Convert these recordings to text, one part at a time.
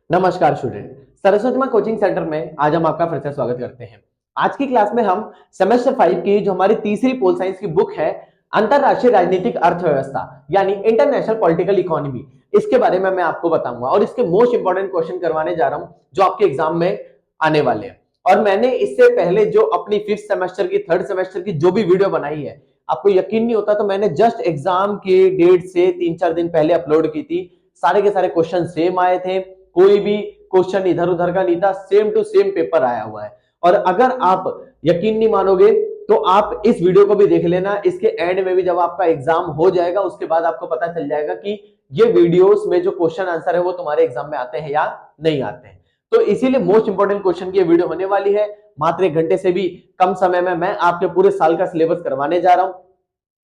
नमस्कार स्टूडेंट। सरस्वती मां coaching centre में आज हम आपका फिर से स्वागत करते हैं। आज की क्लास में हम सेमेस्टर 5 की जो हमारी तीसरी पोल साइंस की बुक है अंतरराष्ट्रीय राजनीतिक अर्थव्यवस्था यानी इंटरनेशनल पॉलिटिकल इकोनॉमी, इसके बारे में मैं आपको बताऊंगा और इसके मोस्ट इंपोर्टेंट क्वेश्चन करवाने जा रहा हूं जो आपके एग्जाम में आने वाले हैं। और मैंने इससे पहले जो अपनी फिफ्थ सेमेस्टर की थर्ड सेमेस्टर की जो भी वीडियो बनाई है, आपको यकीन नहीं होता तो मैंने जस्ट एग्जाम के डेट से 3-4 दिन पहले अपलोड की थी। सारे के सारे क्वेश्चन सेम आए थे, कोई भी क्वेश्चन इधर उधर का नहीं था, सेम टू सेम पेपर आया हुआ है। और अगर आप यकीन नहीं मानोगे तो आप इस वीडियो को भी देख लेना, इसके एंड में भी जब आपका एग्जाम हो जाएगा उसके बाद आपको पता चल जाएगा कि ये वीडियोस में जो क्वेश्चन आंसर है वो तुम्हारे एग्जाम में आते हैं या नहीं आते हैं। तो इसीलिए मोस्ट इंपोर्टेंट क्वेश्चन की वीडियो होने वाली है। मात्र 1 घंटे से भी कम समय में मैं आपके पूरे साल का सिलेबस करवाने जा रहा हूं।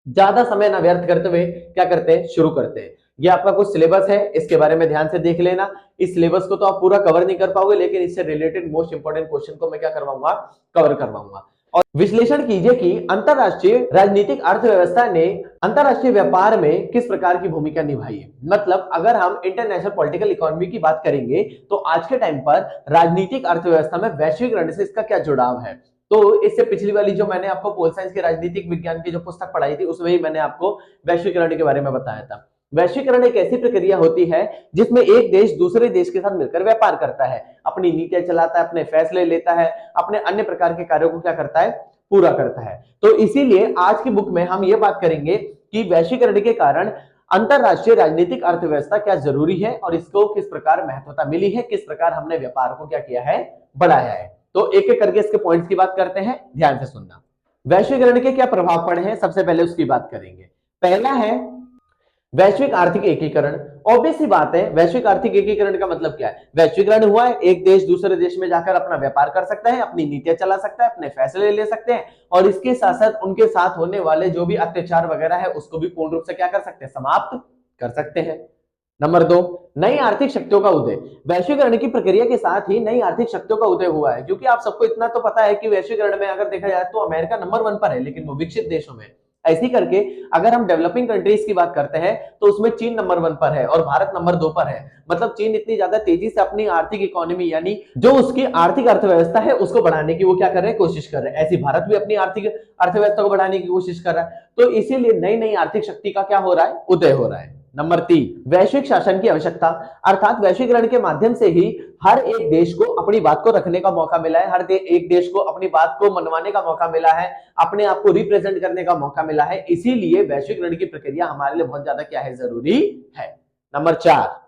ज्यादा समय ना व्यर्थ करते हुए क्या करते हैं, शुरू करते हैं। ये आपका कुछ सिलेबस है, इसके बारे में ध्यान से देख लेना। इस सिलेबस को तो आप पूरा कवर नहीं कर पाओगे, लेकिन इससे रिलेटेड मोस्ट इंपोर्टेंट क्वेश्चन को मैं क्या करवाऊंगा, कवर करवाऊंगा। और विश्लेषण कीजिए कि अंतरराष्ट्रीय राजनीतिक अर्थव्यवस्था ने अंतरराष्ट्रीय व्यापार में किस प्रकार की भूमिका निभाई है। मतलब अगर हम इंटरनेशनल पॉलिटिकल इकोनॉमी की बात करेंगे तो आज के टाइम पर राजनीतिक अर्थव्यवस्था में वैश्वीकरण से इसका क्या जुड़ाव है। तो इससे पिछली वाली जो मैंने आपको पोल साइंस के राजनीतिक विज्ञान की जो पुस्तक पढ़ाई थी उसमें ही मैंने आपको वैश्वीकरण के बारे में बताया था। वैश्वीकरण एक ऐसी प्रक्रिया होती है जिसमें एक देश दूसरे देश के साथ मिलकर व्यापार करता है, अपनी नीतियां चलाता है, अपने फैसले लेता है, अपने अन्य प्रकार के कार्यों को क्या करता है, पूरा करता है। तो इसीलिए आज की बुक में हम ये बात करेंगे कि वैश्वीकरण के कारण अंतरराष्ट्रीय राजनीतिक अर्थव्यवस्था क्या जरूरी है और इसको किस प्रकार महत्वता मिली है, किस प्रकार हमने व्यापार को क्या किया है, बढ़ाया है। तो एक एक करके इसके पॉइंट्स की बात करते हैं, ध्यान से सुनना। वैश्वीकरण के क्या प्रभाव पड़े हैं, सबसे पहले उसकी बात करेंगे। पहला है वैश्विक आर्थिक एकीकरण। ऑब्वियस सी बात है, वैश्विक आर्थिक एकीकरण का मतलब क्या है, वैश्वीकरण हुआ है, एक देश दूसरे देश में जाकर अपना व्यापार कर सकता है, अपनी नीतियां चला सकता है, अपने फैसले ले सकते हैं और इसके साथ साथ उनके साथ होने वाले जो भी अत्याचार वगैरह है उसको भी पूर्ण रूप से क्या कर सकते हैं, समाप्त कर सकते हैं। नंबर 2, नई आर्थिक शक्तियों का उदय। वैश्वीकरण की प्रक्रिया के साथ ही नई आर्थिक शक्तियों का उदय हुआ है, क्योंकि आप सबको इतना तो पता है कि वैश्वीकरण में अगर देखा जाए तो अमेरिका नंबर 1 पर है, लेकिन वो विकसित देशों में। ऐसी करके अगर हम डेवलपिंग कंट्रीज की बात करते हैं तो उसमें चीन नंबर 1 पर है और भारत नंबर 2 पर है। मतलब चीन इतनी ज्यादा तेजी से अपनी आर्थिक इकोनॉमी यानी जो उसकी आर्थिक अर्थव्यवस्था है उसको बढ़ाने की वो क्या कर रहे हैं, कोशिश कर रहे हैं। ऐसी भारत भी अपनी आर्थिक अर्थव्यवस्था को बढ़ाने की कोशिश कर रहा है। तो इसीलिए नई नई आर्थिक शक्ति का क्या हो रहा है, उदय हो रहा है। नंबर 3, वैश्विक शासन की आवश्यकता। अर्थात वैश्वीकरण के माध्यम से ही हर एक देश को अपनी बात को रखने का मौका मिला है, एक देश को अपनी बात को मनवाने का मौका मिला है, अपने आप को रिप्रेजेंट करने का मौका मिला है। इसीलिए वैश्वीकरण की प्रक्रिया हमारे लिए बहुत ज्यादा क्या है, जरूरी है। नंबर 4,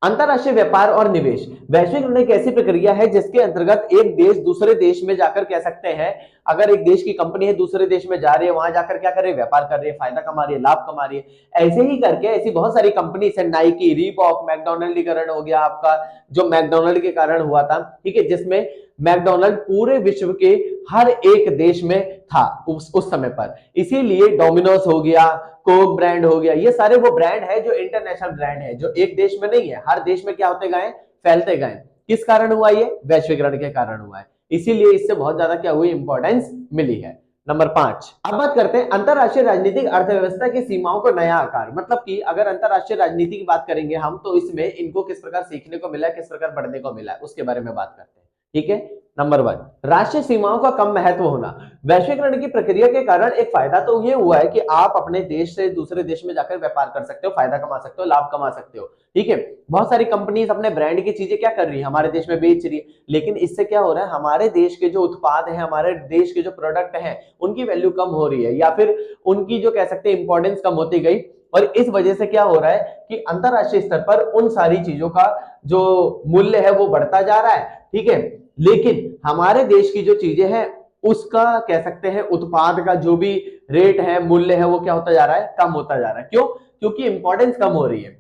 अंतरराष्ट्रीय व्यापार और निवेश। वैश्वीकरण एक ऐसी प्रक्रिया है जिसके अंतर्गत एक देश दूसरे देश में जाकर कह सकते हैं, अगर एक देश की कंपनी है दूसरे देश में जा रही है, वहां जाकर क्या कर रही है, व्यापार कर रही है, फायदा कमा रही है, लाभ कमा रही है। ऐसे ही करके ऐसी बहुत सारी कंपनी है, नाइकी, रीबॉक, मैकडोनल्डीकरण हो गया आपका, जो मैकडोनल्ड के कारण हुआ था, ठीक है, जिसमें मैकडोनल्ड पूरे विश्व के हर एक देश में था उस समय पर। इसीलिए डोमिनोज हो गया, कोक ब्रांड हो गया, ये सारे वो ब्रांड है जो इंटरनेशनल ब्रांड है, जो एक देश में नहीं है, हर देश में क्या होते गए, फैलते गए। किस कारण हुआ, ये वैश्वीकरण के कारण हुआ है। इसीलिए इससे बहुत ज्यादा क्या हुई, इंपॉर्टेंस मिली है। नंबर 5, अब बात करते हैं अंतरराष्ट्रीय राजनीतिक अर्थव्यवस्था की सीमाओं को नया आकार। मतलब कि अगर अंतरराष्ट्रीय राजनीति की बात करेंगे हम तो इसमें इनको किस प्रकार सीखने को मिला है, किस प्रकार बढ़ने को मिला है, उसके बारे में बात करते हैं। ठीक है। नंबर 1, राष्ट्रीय सीमाओं का कम महत्व होना। वैश्वीकरण की प्रक्रिया के कारण एक फायदा तो ये हुआ है कि आप अपने देश से दूसरे देश में जाकर व्यापार कर सकते हो, फायदा कमा सकते हो, लाभ कमा सकते हो। ठीक है, बहुत सारी कंपनीज अपने ब्रांड की चीजें क्या कर रही है, हमारे देश में बेच रही है। लेकिन इससे क्या हो रहा है, हमारे देश के जो उत्पाद है, हमारे देश के जो प्रोडक्ट है, उनकी वैल्यू कम हो रही है या फिर उनकी जो कह सकते हैं इंपॉर्टेंस कम होती गई। और इस वजह से क्या हो रहा है कि अंतरराष्ट्रीय स्तर पर उन सारी चीजों का जो मूल्य है वो बढ़ता जा रहा है। ठीक है, लेकिन हमारे देश की जो चीजें हैं उसका कह सकते हैं उत्पाद का जो भी रेट है, मूल्य है, वो क्या होता जा रहा है, कम होता जा रहा है। क्यों, क्योंकि इंपॉर्टेंस कम हो रही है।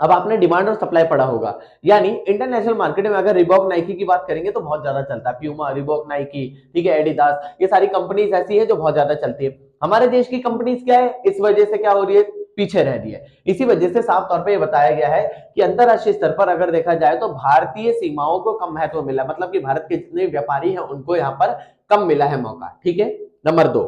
अब आपने डिमांड और सप्लाई पढ़ा होगा, यानी इंटरनेशनल मार्केट में अगर रिबॉक नाइकी की बात करेंगे तो बहुत ज्यादा चलता है, प्यूमा, रिबॉक, नाइकी, ठीक है, एडिडास, ये सारी कंपनीज ऐसी है जो बहुत ज्यादा चलती है। हमारे देश की कंपनीज क्या है, इस वजह से क्या हो रही है, पीछे रह रही है। इसी वजह से साफ तौर पे ये बताया गया है कि अंतरराष्ट्रीय स्तर पर अगर देखा जाए तो भारतीय सीमाओं को कम महत्व मिला, मतलब कि भारत के जितने व्यापारी हैं उनको यहाँ पर कम मिला है मौका। ठीक है। नंबर 2,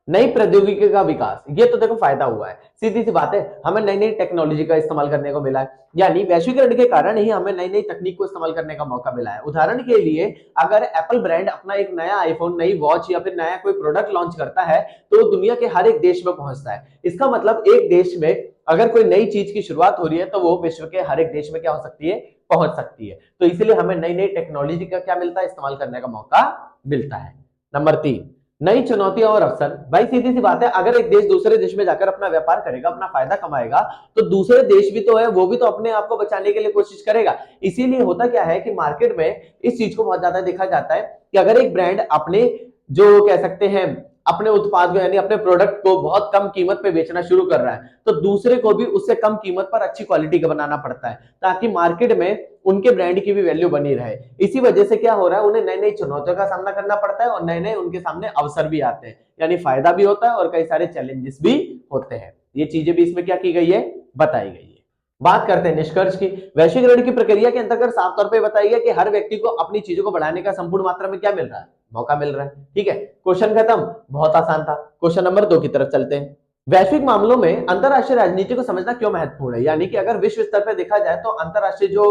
नई प्रौद्योगिकी का विकास, ये तो देखो फायदा हुआ है, सीधी सी बात है, हमें नई नई टेक्नोलॉजी का इस्तेमाल करने को मिला है, यानी वैश्वीकरण के कारण ही हमें नई नई तकनीक को इस्तेमाल करने का मौका मिला है। उदाहरण के लिए अगर एप्पल ब्रांड अपना एक नया आईफोन, नई वॉच या फिर नया कोई प्रोडक्ट लॉन्च करता है तो दुनिया के हर एक देश में पहुंचता है। इसका मतलब एक देश में अगर कोई नई चीज की शुरुआत हो रही है तो वो विश्व के हर एक देश में क्या हो सकती है, पहुंच सकती है। तो इसीलिए हमें नई नई टेक्नोलॉजी का क्या मिलता है, इस्तेमाल करने का मौका मिलता है। नंबर 3, नई चुनौतियां और अवसर। भाई सीधी सी बात है, अगर एक देश दूसरे देश में जाकर अपना व्यापार करेगा, अपना फायदा कमाएगा, तो दूसरे देश भी तो है, वो भी तो अपने आप को बचाने के लिए कोशिश करेगा। इसीलिए होता क्या है कि मार्केट में इस चीज को बहुत ज्यादा देखा जाता है कि अगर एक ब्रांड अपने जो कह सकते हैं अपने उत्पाद को यानी अपने प्रोडक्ट को बहुत कम कीमत पे बेचना शुरू कर रहा है तो दूसरे को भी उससे कम कीमत पर अच्छी क्वालिटी का बनाना पड़ता है ताकि मार्केट में उनके ब्रांड की भी वैल्यू बनी रहे। इसी वजह से क्या हो रहा है, उन्हें नई नई चुनौतियों का सामना करना पड़ता है और नए नए उनके सामने अवसर भी आते हैं, यानी फायदा भी होता है और कई सारे चैलेंजेस भी होते हैं। ये चीजें भी इसमें क्या की गई है, बताई गई है। बात करते हैं निष्कर्ष की। वैश्वीकरण की प्रक्रिया के अंतर्गत साफ तौर पे बताई गया कि हर व्यक्ति को अपनी चीजों को बढ़ाने का संपूर्ण मात्रा में क्या मिल रहा है, मौका मिल रहा है। ठीक है, क्वेश्चन खत्म, बहुत आसान था। क्वेश्चन नंबर 2 की तरफ चलते हैं। वैश्विक मामलों में अंतरराष्ट्रीय राजनीति को समझना क्यों महत्वपूर्ण है, यानी कि अगर विश्व स्तर पर देखा जाए तो अंतरराष्ट्रीय जो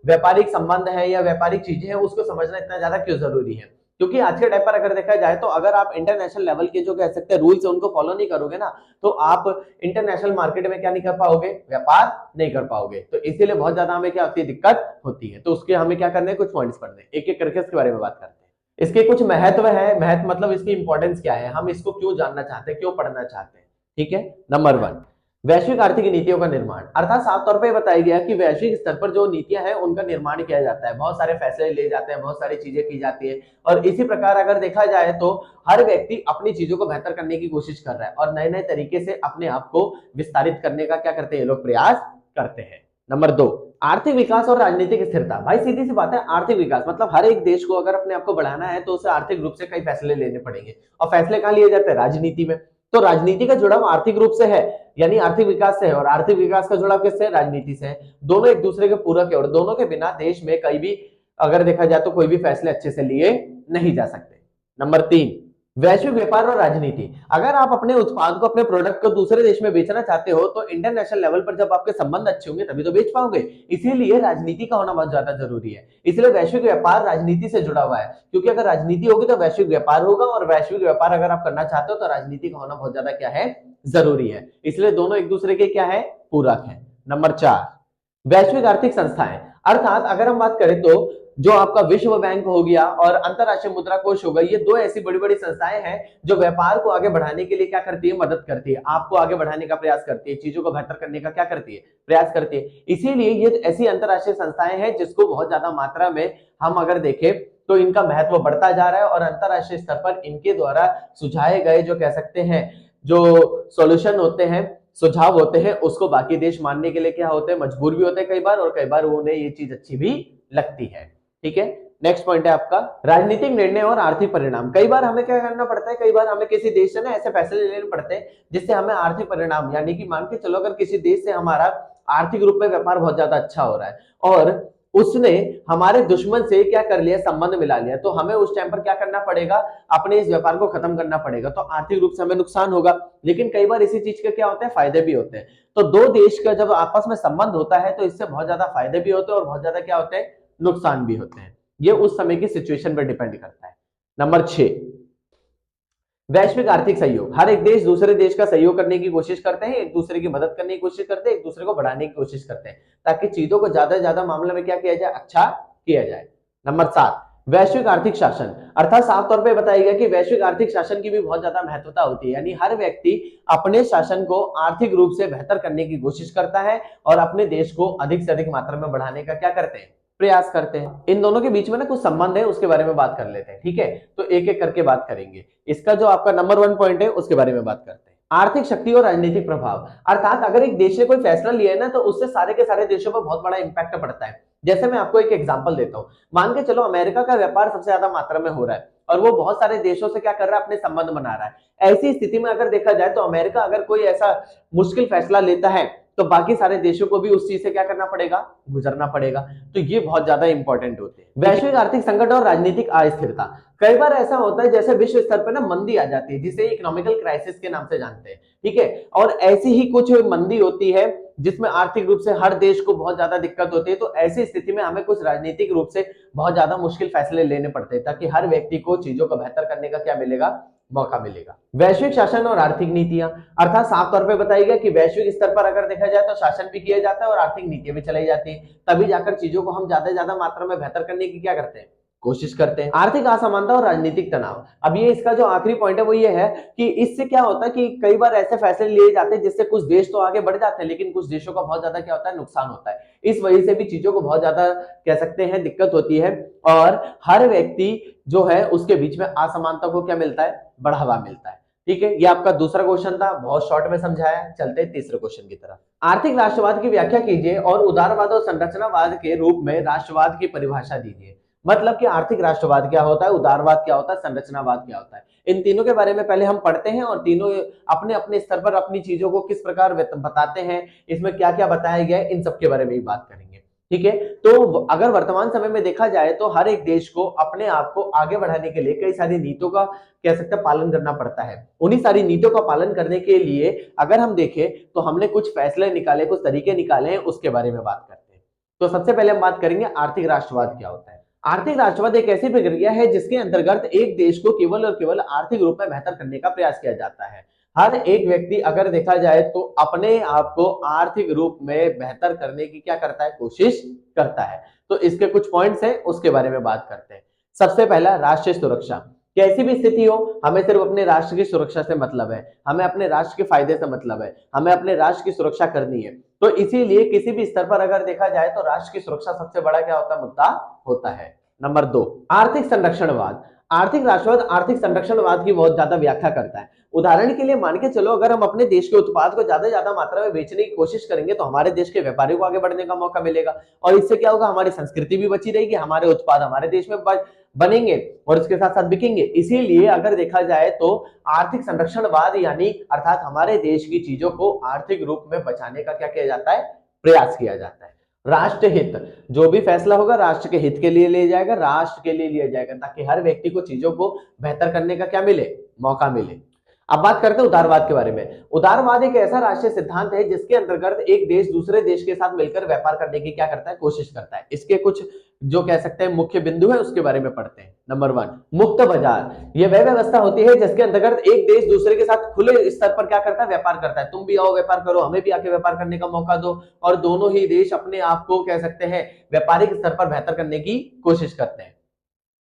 व्यापारिक संबंध है या व्यापारिक चीजें हैं उसको समझना इतना ज्यादा क्यों जरूरी है। क्योंकि आज के टाइम पर अगर देखा जाए तो अगर आप इंटरनेशनल लेवल के जो कह सकते हैं रूल्स है उनको फॉलो नहीं करोगे ना तो आप इंटरनेशनल मार्केट में क्या नहीं कर पाओगे, व्यापार नहीं कर पाओगे। तो इसीलिए बहुत ज्यादा हमें क्या होती है, दिक्कत होती है। तो उसके हमें क्या करने हैं, कुछ पॉइंट्स पढ़ने हैं, एक एक करके इसके बारे में बात करते हैं। इसके कुछ महत्व है, महत्व मतलब इसकी इंपॉर्टेंस क्या है, हम इसको क्यों जानना चाहते हैं, क्यों पढ़ना चाहते हैं। ठीक है, नंबर 1, वैश्विक आर्थिक नीतियों का निर्माण, अर्थात साफ तौर पर बताया गया कि वैश्विक स्तर पर जो नीतियां हैं उनका निर्माण किया जाता है, बहुत सारे फैसले ले जाते हैं, बहुत सारी चीजें की जाती है और इसी प्रकार अगर देखा जाए तो हर व्यक्ति अपनी चीजों को बेहतर करने की कोशिश कर रहा है और नए नए तरीके से अपने आप को विस्तारित करने का क्या करते हैं, लोग प्रयास करते हैं। नंबर 2, आर्थिक विकास और राजनीतिक स्थिरता। भाई सीधी सी बात है, आर्थिक विकास मतलब हर एक देश को अगर अपने आप को बढ़ाना है तो उसे आर्थिक रूप से कई फैसले लेने पड़ेंगे और फैसले कहां लिए जाते हैं, राजनीति में। तो राजनीति का जुड़ाव आर्थिक रूप से है, यानी आर्थिक विकास से है और आर्थिक विकास का जुड़ाव किससे, राजनीति से है। दोनों एक दूसरे के पूरक है और दोनों के बिना देश में कहीं भी अगर देखा जाए तो कोई भी फैसले अच्छे से लिए नहीं जा सकते। नंबर 3, वैश्विक व्यापार और राजनीति। अगर आप अपने उत्पाद को, अपने प्रोडक्ट को दूसरे देश में बेचना चाहते हो तो इंटरनेशनल लेवल पर जब आपके संबंध अच्छे होंगे तभी तो बेच पाओगे। इसीलिए राजनीति का होना बहुत ज्यादा जरूरी है। इसलिए वैश्विक व्यापार राजनीति से जुड़ा हुआ है, क्योंकि अगर राजनीति होगी तो वैश्विक व्यापार होगा और वैश्विक व्यापार अगर आप करना चाहते हो तो राजनीति का होना बहुत ज्यादा क्या है, जरूरी है। इसलिए दोनों एक दूसरे के क्या है, पूरक है। नंबर 4, वैश्विक आर्थिक संस्थाएं, अर्थात अगर हम बात करें तो जो आपका विश्व बैंक हो गया और अंतरराष्ट्रीय मुद्रा कोष होगा, ये दो ऐसी बड़ी बड़ी संस्थाएं हैं जो व्यापार को आगे बढ़ाने के लिए क्या करती है, मदद करती है, आपको आगे बढ़ाने का प्रयास करती है, चीजों को बेहतर करने का क्या करती है, प्रयास करती है। इसीलिए ये ऐसी अंतरराष्ट्रीय संस्थाएं हैं जिसको बहुत ज्यादा मात्रा में हम अगर देखें तो इनका महत्व बढ़ता जा रहा है और अंतरराष्ट्रीय स्तर पर इनके द्वारा सुझाए गए जो कह सकते हैं जो सॉल्यूशन होते हैं, सुझाव होते हैं, उसको बाकी देश मानने के लिए क्या होते हैं, मजबूर भी होते हैं कई बार और कई बार उन्हें ये चीज अच्छी भी लगती है। ठीक है, नेक्स्ट पॉइंट है आपका राजनीतिक निर्णय और आर्थिक परिणाम। कई बार हमें क्या करना पड़ता है, कई बार हमें किसी देश से ना ऐसे फैसले लेने पड़ते हैं जिससे हमें आर्थिक परिणाम, यानी कि मान के चलो अगर किसी देश से हमारा आर्थिक रूप में व्यापार बहुत ज्यादा अच्छा हो रहा है और उसने हमारे दुश्मन से क्या कर लिया, संबंध मिला लिया, तो हमें उस टाइम पर क्या करना पड़ेगा, अपने इस व्यापार को खत्म करना पड़ेगा। तो आर्थिक रूप से हमें नुकसान होगा, लेकिन कई बार इसी चीज के क्या होते हैं, फायदे भी होते हैं। तो दो देश का जब आपस में संबंध होता है तो इससे बहुत ज्यादा फायदे भी होते हैं और बहुत ज्यादा क्या होते हैं, नुकसान भी होते हैं। ये उस समय की सिचुएशन पर डिपेंड करता है। नंबर 6, वैश्विक आर्थिक सहयोग। हर एक देश दूसरे देश का सहयोग करने की कोशिश करते हैं, एक दूसरे की मदद करने की कोशिश करते हैं, एक दूसरे को बढ़ाने की कोशिश करते हैं ताकि चीजों को ज्यादा से ज्यादा मामले में क्या किया जाए, अच्छा किया जाए। नंबर 7, वैश्विक आर्थिक शासन, अर्थात साफ तौर पे बताया गया कि वैश्विक आर्थिक शासन की भी बहुत ज्यादा महत्वता होती है, यानी हर व्यक्ति अपने शासन को आर्थिक रूप से बेहतर करने की कोशिश करता है और अपने देश को अधिक से अधिक मात्रा में बढ़ाने का क्या करते हैं, प्रयास करते हैं। इन दोनों के बीच में ना कुछ संबंध है, उसके बारे में बात कर लेते हैं। ठीक है, तो एक एक करके बात करेंगे। इसका जो आपका नंबर 1 पॉइंट है उसके बारे में बात करते हैं, आर्थिक शक्ति और राजनीतिक प्रभाव। अर्थात अगर एक देश ने कोई फैसला लिया है ना तो उससे सारे के सारे देशों पर बहुत बड़ा इंपैक्ट पड़ता है। जैसे मैं आपको एक एग्जांपल देता हूं, मान के चलो अमेरिका का व्यापार सबसे ज्यादा मात्रा में हो रहा है और वो बहुत सारे देशों से क्या कर रहा है, अपने संबंध बना रहा है। ऐसी स्थिति में अगर देखा जाए तो अमेरिका अगर कोई ऐसा मुश्किल फैसला लेता है तो बाकी सारे देशों को भी उस चीज से क्या करना पड़ेगा, गुजरना पड़ेगा। तो ये बहुत ज्यादा इंपॉर्टेंट होते हैं। वैश्विक आर्थिक संकट और राजनीतिक अस्थिरता, कई बार ऐसा होता है जैसे विश्व स्तर पर ना मंदी आ जाती है, जिसे इकोनॉमिकल क्राइसिस के नाम से जानते हैं, ठीक है। और ऐसी ही कुछ मंदी होती है जिसमें आर्थिक रूप से हर देश को बहुत ज्यादा दिक्कत होती है। तो ऐसी स्थिति में हमें कुछ राजनीतिक रूप से बहुत ज्यादा मुश्किल फैसले लेने पड़ते हैं, ताकि हर व्यक्ति को चीजों को बेहतर करने का क्या मिलेगा, मौका मिलेगा। वैश्विक शासन और आर्थिक नीतियां, अर्थात साफ तौर पे बताइएगा कि वैश्विक स्तर पर अगर देखा जाए तो शासन भी किया जाता है और आर्थिक नीतियां भी चलाई जाती है, तभी जाकर चीजों को हम ज्यादा से ज्यादा मात्रा में बेहतर करने की क्या करते हैं, कोशिश करते हैं। आर्थिक असमानता और राजनीतिक तनाव, अब ये इसका जो आखिरी पॉइंट है वो ये है कि इससे क्या होता है कि कई बार ऐसे फैसले लिए जाते हैं जिससे कुछ देश तो आगे बढ़ जाते हैं, लेकिन कुछ देशों का बहुत ज्यादा क्या होता है, नुकसान होता है। इस वजह से भी चीजों को बहुत ज्यादा कह सकते हैं दिक्कत होती है, और हर व्यक्ति जो है उसके बीच में असमानता को क्या मिलता है, बढ़ावा मिलता है। ठीक है, ये आपका दूसरा क्वेश्चन था, बहुत शॉर्ट में समझाया। चलते हैं तीसरे क्वेश्चन की तरफ। आर्थिक राष्ट्रवाद की व्याख्या कीजिए और उदारवाद और संरचनावाद के रूप में राष्ट्रवाद की परिभाषा दीजिए। मतलब कि आर्थिक राष्ट्रवाद क्या होता है, उदारवाद क्या होता है, संरचनावाद क्या होता है। इन तीनों के बारे में पहले हम पढ़ते हैं और तीनों अपने अपने स्तर पर अपनी चीजों को किस प्रकार बताते हैं, इसमें क्या क्या बताया गया है, इन सब के बारे में ही बात करेंगे। ठीक है, तो अगर वर्तमान समय में देखा जाए तो हर एक देश को अपने आप को आगे बढ़ाने के लिए कई सारी नीतियों का कह सकते हैं पालन करना पड़ता है। उन्हीं सारी नीतियों का पालन करने के लिए अगर हम देखें तो हमने कुछ फैसले निकाले, कुछ तरीके निकाले हैं, उसके बारे में बात करते हैं। तो सबसे पहले हम बात करेंगे आर्थिक राष्ट्रवाद क्या होता है। आर्थिक राष्ट्रवाद एक ऐसी प्रक्रिया है जिसके अंतर्गत एक देश को केवल और केवल आर्थिक रूप में बेहतर करने का प्रयास किया जाता है। हर एक व्यक्ति अगर देखा जाए तो अपने आप को आर्थिक रूप में बेहतर करने की क्या करता है, कोशिश करता है। तो इसके कुछ पॉइंट्स हैं, उसके बारे में बात करते हैं। सबसे पहला, राष्ट्रीय सुरक्षा। कैसी भी स्थिति हो, हमें सिर्फ अपने राष्ट्र की सुरक्षा से मतलब है, हमें अपने राष्ट्र के फायदे से मतलब है, हमें अपने राष्ट्र की सुरक्षा करनी है। तो इसीलिए किसी भी स्तर पर अगर देखा जाए तो राष्ट्र की सुरक्षा सबसे बड़ा क्या होता है, मुद्दा होता है। नंबर 2, आर्थिक संरक्षणवाद। आर्थिक राष्ट्रवाद आर्थिक संरक्षणवाद की बहुत ज्यादा व्याख्या करता है। उदाहरण के लिए मान के चलो, अगर हम अपने देश के उत्पाद को ज्यादा ज्यादा मात्रा में बेचने की कोशिश करेंगे तो हमारे देश के व्यापारियों को आगे बढ़ने का मौका मिलेगा, और इससे क्या होगा, हमारी संस्कृति भी बची रहेगी, हमारे उत्पाद हमारे देश में बनेंगे और इसके साथ साथ बिकेंगे। इसीलिए अगर देखा जाए तो आर्थिक संरक्षणवाद यानी अर्थात हमारे देश की चीजों को आर्थिक रूप में बचाने का क्या किया जाता है, प्रयास किया जाता है। राष्ट्र हित, जो भी फैसला होगा राष्ट्र के हित के लिए लिया जाएगा, राष्ट्र के लिए लिया जाएगा, ताकि हर व्यक्ति को चीजों को बेहतर करने का क्या मिले, मौका मिले। अब बात करते हैं उदारवाद के बारे में। उदारवाद एक ऐसा राष्ट्रीय सिद्धांत है जिसके अंतर्गत एक देश दूसरे देश के साथ मिलकर व्यापार करने की क्या करता है, कोशिश करता है। इसके कुछ जो कह सकते हैं मुख्य बिंदु है, उसके बारे में पढ़ते हैं। नंबर 1, मुक्त बाजार। यह वह व्यवस्था होती है जिसके अंतर्गत एक देश दूसरे के साथ खुले स्तर पर क्या करता है, व्यापार करता है। तुम भी आओ व्यापार करो, हमें भी आके व्यापार करने का मौका दो, और दोनों ही देश अपने आप को कह सकते हैं व्यापारिक स्तर पर बेहतर करने की कोशिश करते हैं।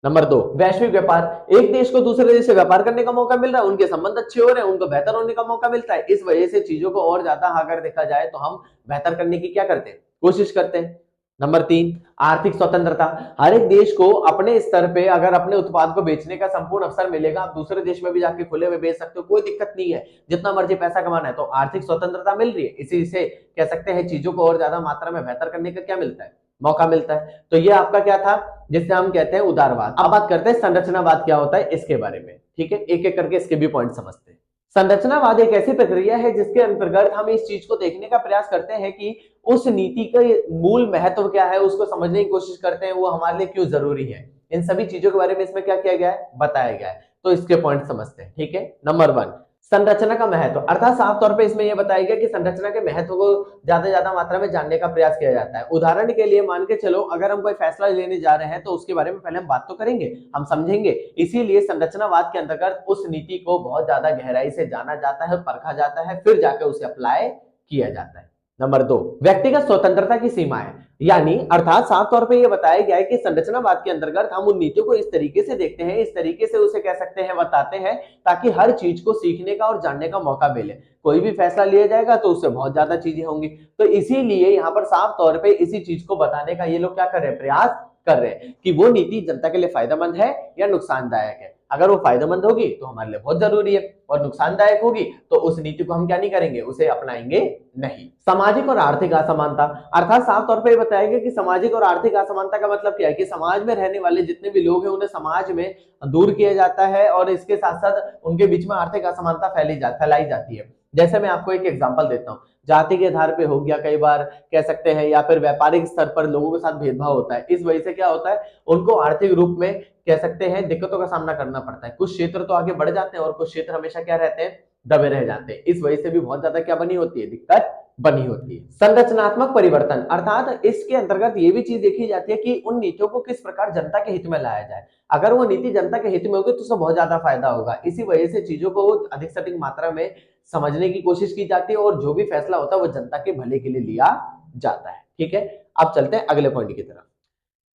नंबर 2, वैश्विक व्यापार। एक देश को दूसरे देश से व्यापार करने का मौका मिल रहा है, उनके संबंध अच्छे हो रहे हैं, उनको बेहतर होने का मौका मिलता है। इस वजह से चीजों को और ज्यादा अगर देखा जाए तो हम बेहतर करने की क्या करते हैं, कोशिश करते हैं। नंबर 3, आर्थिक स्वतंत्रता। हर एक देश को अपने स्तर पे अगर अपने उत्पाद को बेचने का संपूर्ण अवसर मिलेगा, आप दूसरे देश में भी जाके खुले में बेच सकते हो, कोई दिक्कत नहीं है, जितना मर्जी पैसा कमाना है। तो आर्थिक स्वतंत्रता मिल रही है, इसी से कह सकते हैं चीजों को और ज्यादा मात्रा में बेहतर करने का क्या मिलता है, मौका मिलता है। तो ये आपका क्या था, जिससे हम कहते हैं उदारवाद। अब बात करते हैं संरचनावाद क्या होता है, इसके बारे में। ठीक है, एक एक करके इसके भी पॉइंट समझते हैं। संरचनावाद एक ऐसी प्रक्रिया है जिसके अंतर्गत हम इस चीज को देखने का प्रयास करते हैं कि उस नीति का मूल महत्व क्या है, उसको समझने की कोशिश करते हैं, वो हमारे लिए क्यों जरूरी है। इन सभी चीजों के बारे में इसमें क्या किया गया है, बताया गया है। तो इसके पॉइंट समझते हैं। ठीक है, नंबर 1, संरचना का महत्व। अर्थात साफ तौर पे इसमें यह बताया गया कि संरचना के महत्व को ज्यादा मात्रा में जानने का प्रयास किया जाता है। उदाहरण के लिए मान के चलो, अगर हम कोई फैसला लेने जा रहे हैं तो उसके बारे में पहले हम बात तो करेंगे, हम समझेंगे। इसीलिए संरचनावाद के अंतर्गत उस नीति को बहुत ज्यादा गहराई से जाना जाता है, परखा जाता है, फिर जाकर उसे अप्लाई किया जाता है। नंबर 2, व्यक्तिगत स्वतंत्रता की सीमाएं। यानी अर्थात साफ तौर पे ये बताया गया है कि संरचनावाद के अंतर्गत हम उन नीतियों को इस तरीके से देखते हैं, इस तरीके से उसे कह सकते हैं बताते हैं, ताकि हर चीज को सीखने का और जानने का मौका मिले। कोई भी फैसला लिया जाएगा तो उससे बहुत ज्यादा चीजें होंगी। तो इसीलिए यहाँ पर साफ तौर पे इसी चीज को बताने का ये लोग क्या कर रहे हैं, प्रयास कर रहे हैं कि वो नीति जनता के लिए फायदेमंद है या नुकसानदायक है। अगर वो फायदेमंद होगी तो हमारे लिए बहुत जरूरी है, और नुकसानदायक होगी तो उस नीति को हम क्या नहीं करेंगे, उसे अपनाएंगे नहीं। सामाजिक और आर्थिक असमानता। अर्थात साफ तौर पे बताया गया कि सामाजिक और आर्थिक असमानता का मतलब क्या है, कि समाज में रहने वाले जितने भी लोग हैं उन्हें समाज में दूर किया जाता है, और इसके साथ साथ उनके बीच में आर्थिक असमानता फैलाई जाती है। जैसे मैं आपको एक एग्जांपल देता हूँ, जाति के आधार पे हो गया कई बार कह सकते हैं, या फिर व्यापारिक स्तर पर लोगों के साथ भेदभाव होता है। इस वजह से क्या होता है, उनको आर्थिक रूप में कह सकते हैं दिक्कतों का सामना करना पड़ता है। कुछ क्षेत्र तो आगे बढ़ जाते हैं और कुछ क्षेत्र हमेशा क्या रहते हैं, दबे रह जाते हैं। इस वजह से भी बहुत ज्यादा क्या बनी होती है, दिक्कत बनी होती है। संरचनात्मक परिवर्तन अर्थात इसके अंतर्गत ये भी चीज देखी जाती है कि उन नीतियों को किस प्रकार जनता के हित में लाया जाए। अगर वो नीति जनता के हित में होगी तो उससे बहुत ज्यादा फायदा होगा। इसी वजह से चीजों को अधिक से अधिक मात्रा में समझने की कोशिश की जाती है और जो भी फैसला होता है वो जनता के भले के लिए लिया जाता है। ठीक है, अब चलते हैं अगले पॉइंट की तरफ।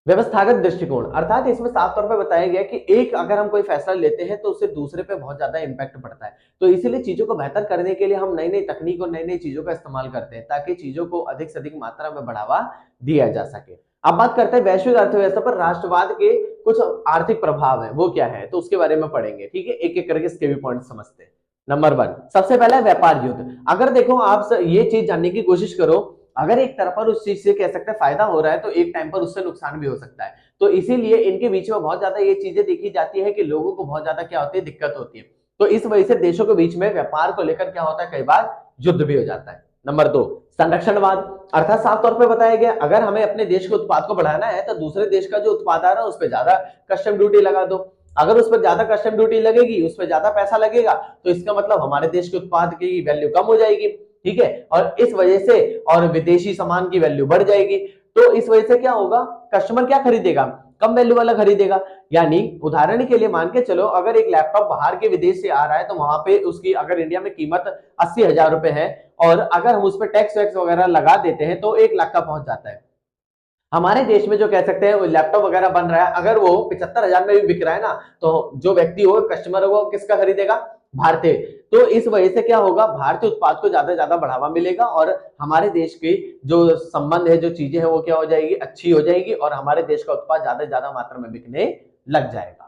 व्यवस्थागत दृष्टिकोण अर्थात इसमें साफ तौर पर बताया गया कि एक अगर हम कोई फैसला लेते हैं तो उससे दूसरे पे बहुत ज्यादा इंपैक्ट पड़ता है। तो इसीलिए चीजों को बेहतर करने के लिए हम नई नई तकनीक और नई नई चीजों का इस्तेमाल करते हैं ताकि चीजों को अधिक से अधिक मात्रा में बढ़ावा दिया जा सके। अब बात करते हैं वैश्विक अर्थव्यवस्था पर राष्ट्रवाद के कुछ आर्थिक प्रभाव है, वो क्या है, तो उसके बारे में पढ़ेंगे। ठीक है, एक एक करके इसके भी पॉइंट समझते हैं। नंबर 1, सबसे पहला व्यापार युद्ध। अगर देखो आप ये चीज जानने की कोशिश करो, अगर एक तरफ पर उस चीज से कह सकते हैं फायदा हो रहा है तो एक टाइम पर उससे नुकसान भी हो सकता है। तो इसीलिए इनके बीच में बहुत ज्यादा ये चीजें देखी जाती है कि लोगों को बहुत ज्यादा क्या होती है, दिक्कत होती है। तो इस वजह से देशों के बीच में व्यापार को लेकर क्या होता है, कई बार युद्ध भी हो जाता है। नंबर 2, संरक्षणवाद अर्थात साफ तौर पर बताया गया अगर हमें अपने देश के उत्पाद को बढ़ाना है तो दूसरे देश का जो उत्पाद आ रहा है उस पर ज्यादा कस्टम ड्यूटी लगा दो। अगर उस पर ज्यादा कस्टम ड्यूटी लगेगी, उस पर ज्यादा पैसा लगेगा, तो इसका मतलब हमारे देश के उत्पाद की वैल्यू कम हो जाएगी। ठीक है, और इस वजह से और विदेशी सामान की वैल्यू बढ़ जाएगी। तो इस वजह से क्या होगा, कस्टमर क्या खरीदेगा, कम वैल्यू वाला खरीदेगा। यानी उदाहरण के लिए मान के चलो अगर एक लैपटॉप बाहर के विदेश से आ रहा है तो वहां पे उसकी अगर इंडिया में कीमत 80,000 रुपए है और अगर हम उस पर टैक्स वैक्स वगैरह लगा देते हैं तो 1 लाख का पहुंच जाता है। हमारे देश में जो कह सकते हैं लैपटॉप वगैरह बन रहा है, अगर वो 75,000 में भी बिक रहा है ना, तो जो व्यक्ति हो कस्टमर हो वो किसका खरीदेगा, भारतीय। तो इस वजह से क्या होगा, भारतीय उत्पाद को ज्यादा से ज्यादा बढ़ावा मिलेगा और हमारे देश की जो संबंध है, जो चीजें हैं वो क्या हो जाएगी, अच्छी हो जाएगी और हमारे देश का उत्पाद ज्यादा से ज्यादा मात्रा में बिकने लग जाएगा।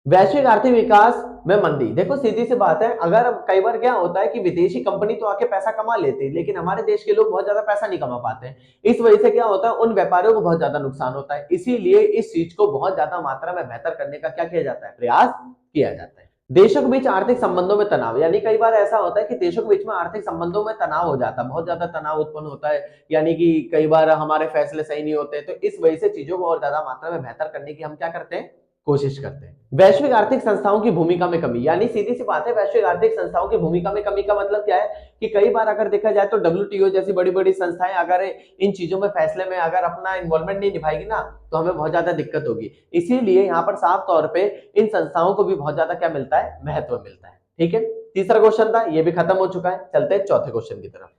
वैश्विक आर्थिक विकास में मंदी, देखो सीधी सी बात है, अगर कई बार क्या होता है कि विदेशी कंपनी तो आके पैसा कमा लेते हैं लेकिन हमारे देश के लोग बहुत ज्यादा पैसा नहीं कमा पाते हैं। इस वजह से क्या होता है, उन व्यापारियों को बहुत ज्यादा नुकसान होता है। इसीलिए इस चीज को बहुत ज्यादा मात्रा में बेहतर करने का क्या किया जाता है, प्रयास किया जाता है। देशों के बीच आर्थिक संबंधों में तनाव, यानी कई बार ऐसा होता है कि देशों के बीच में आर्थिक संबंधों में तनाव हो जाता है, बहुत ज्यादा तनाव उत्पन्न होता है, यानी कि कई बार हमारे फैसले सही नहीं होते। तो इस वजह से चीजों को और ज्यादा मात्रा में बेहतर करने की हम क्या करते हैं, कोशिश करते हैं। वैश्विक आर्थिक संस्थाओं की भूमिका में कमी, यानी सीधी सी बात है, वैश्विक आर्थिक संस्थाओं की भूमिका में कमी का मतलब क्या है कि कई बार अगर देखा जाए तो डब्ल्यूटीओ जैसी बड़ी बड़ी संस्थाएं अगर इन चीजों में फैसले में अगर अपना इन्वॉल्वमेंट नहीं निभाएगी ना तो हमें बहुत ज्यादा दिक्कत होगी। इसीलिए यहाँ पर साफ तौर पे इन संस्थाओं को भी बहुत ज्यादा क्या मिलता है, महत्व मिलता है। ठीक है, तीसरा क्वेश्चन था, ये भी खत्म हो चुका है। चलते हैं चौथे क्वेश्चन की तरफ।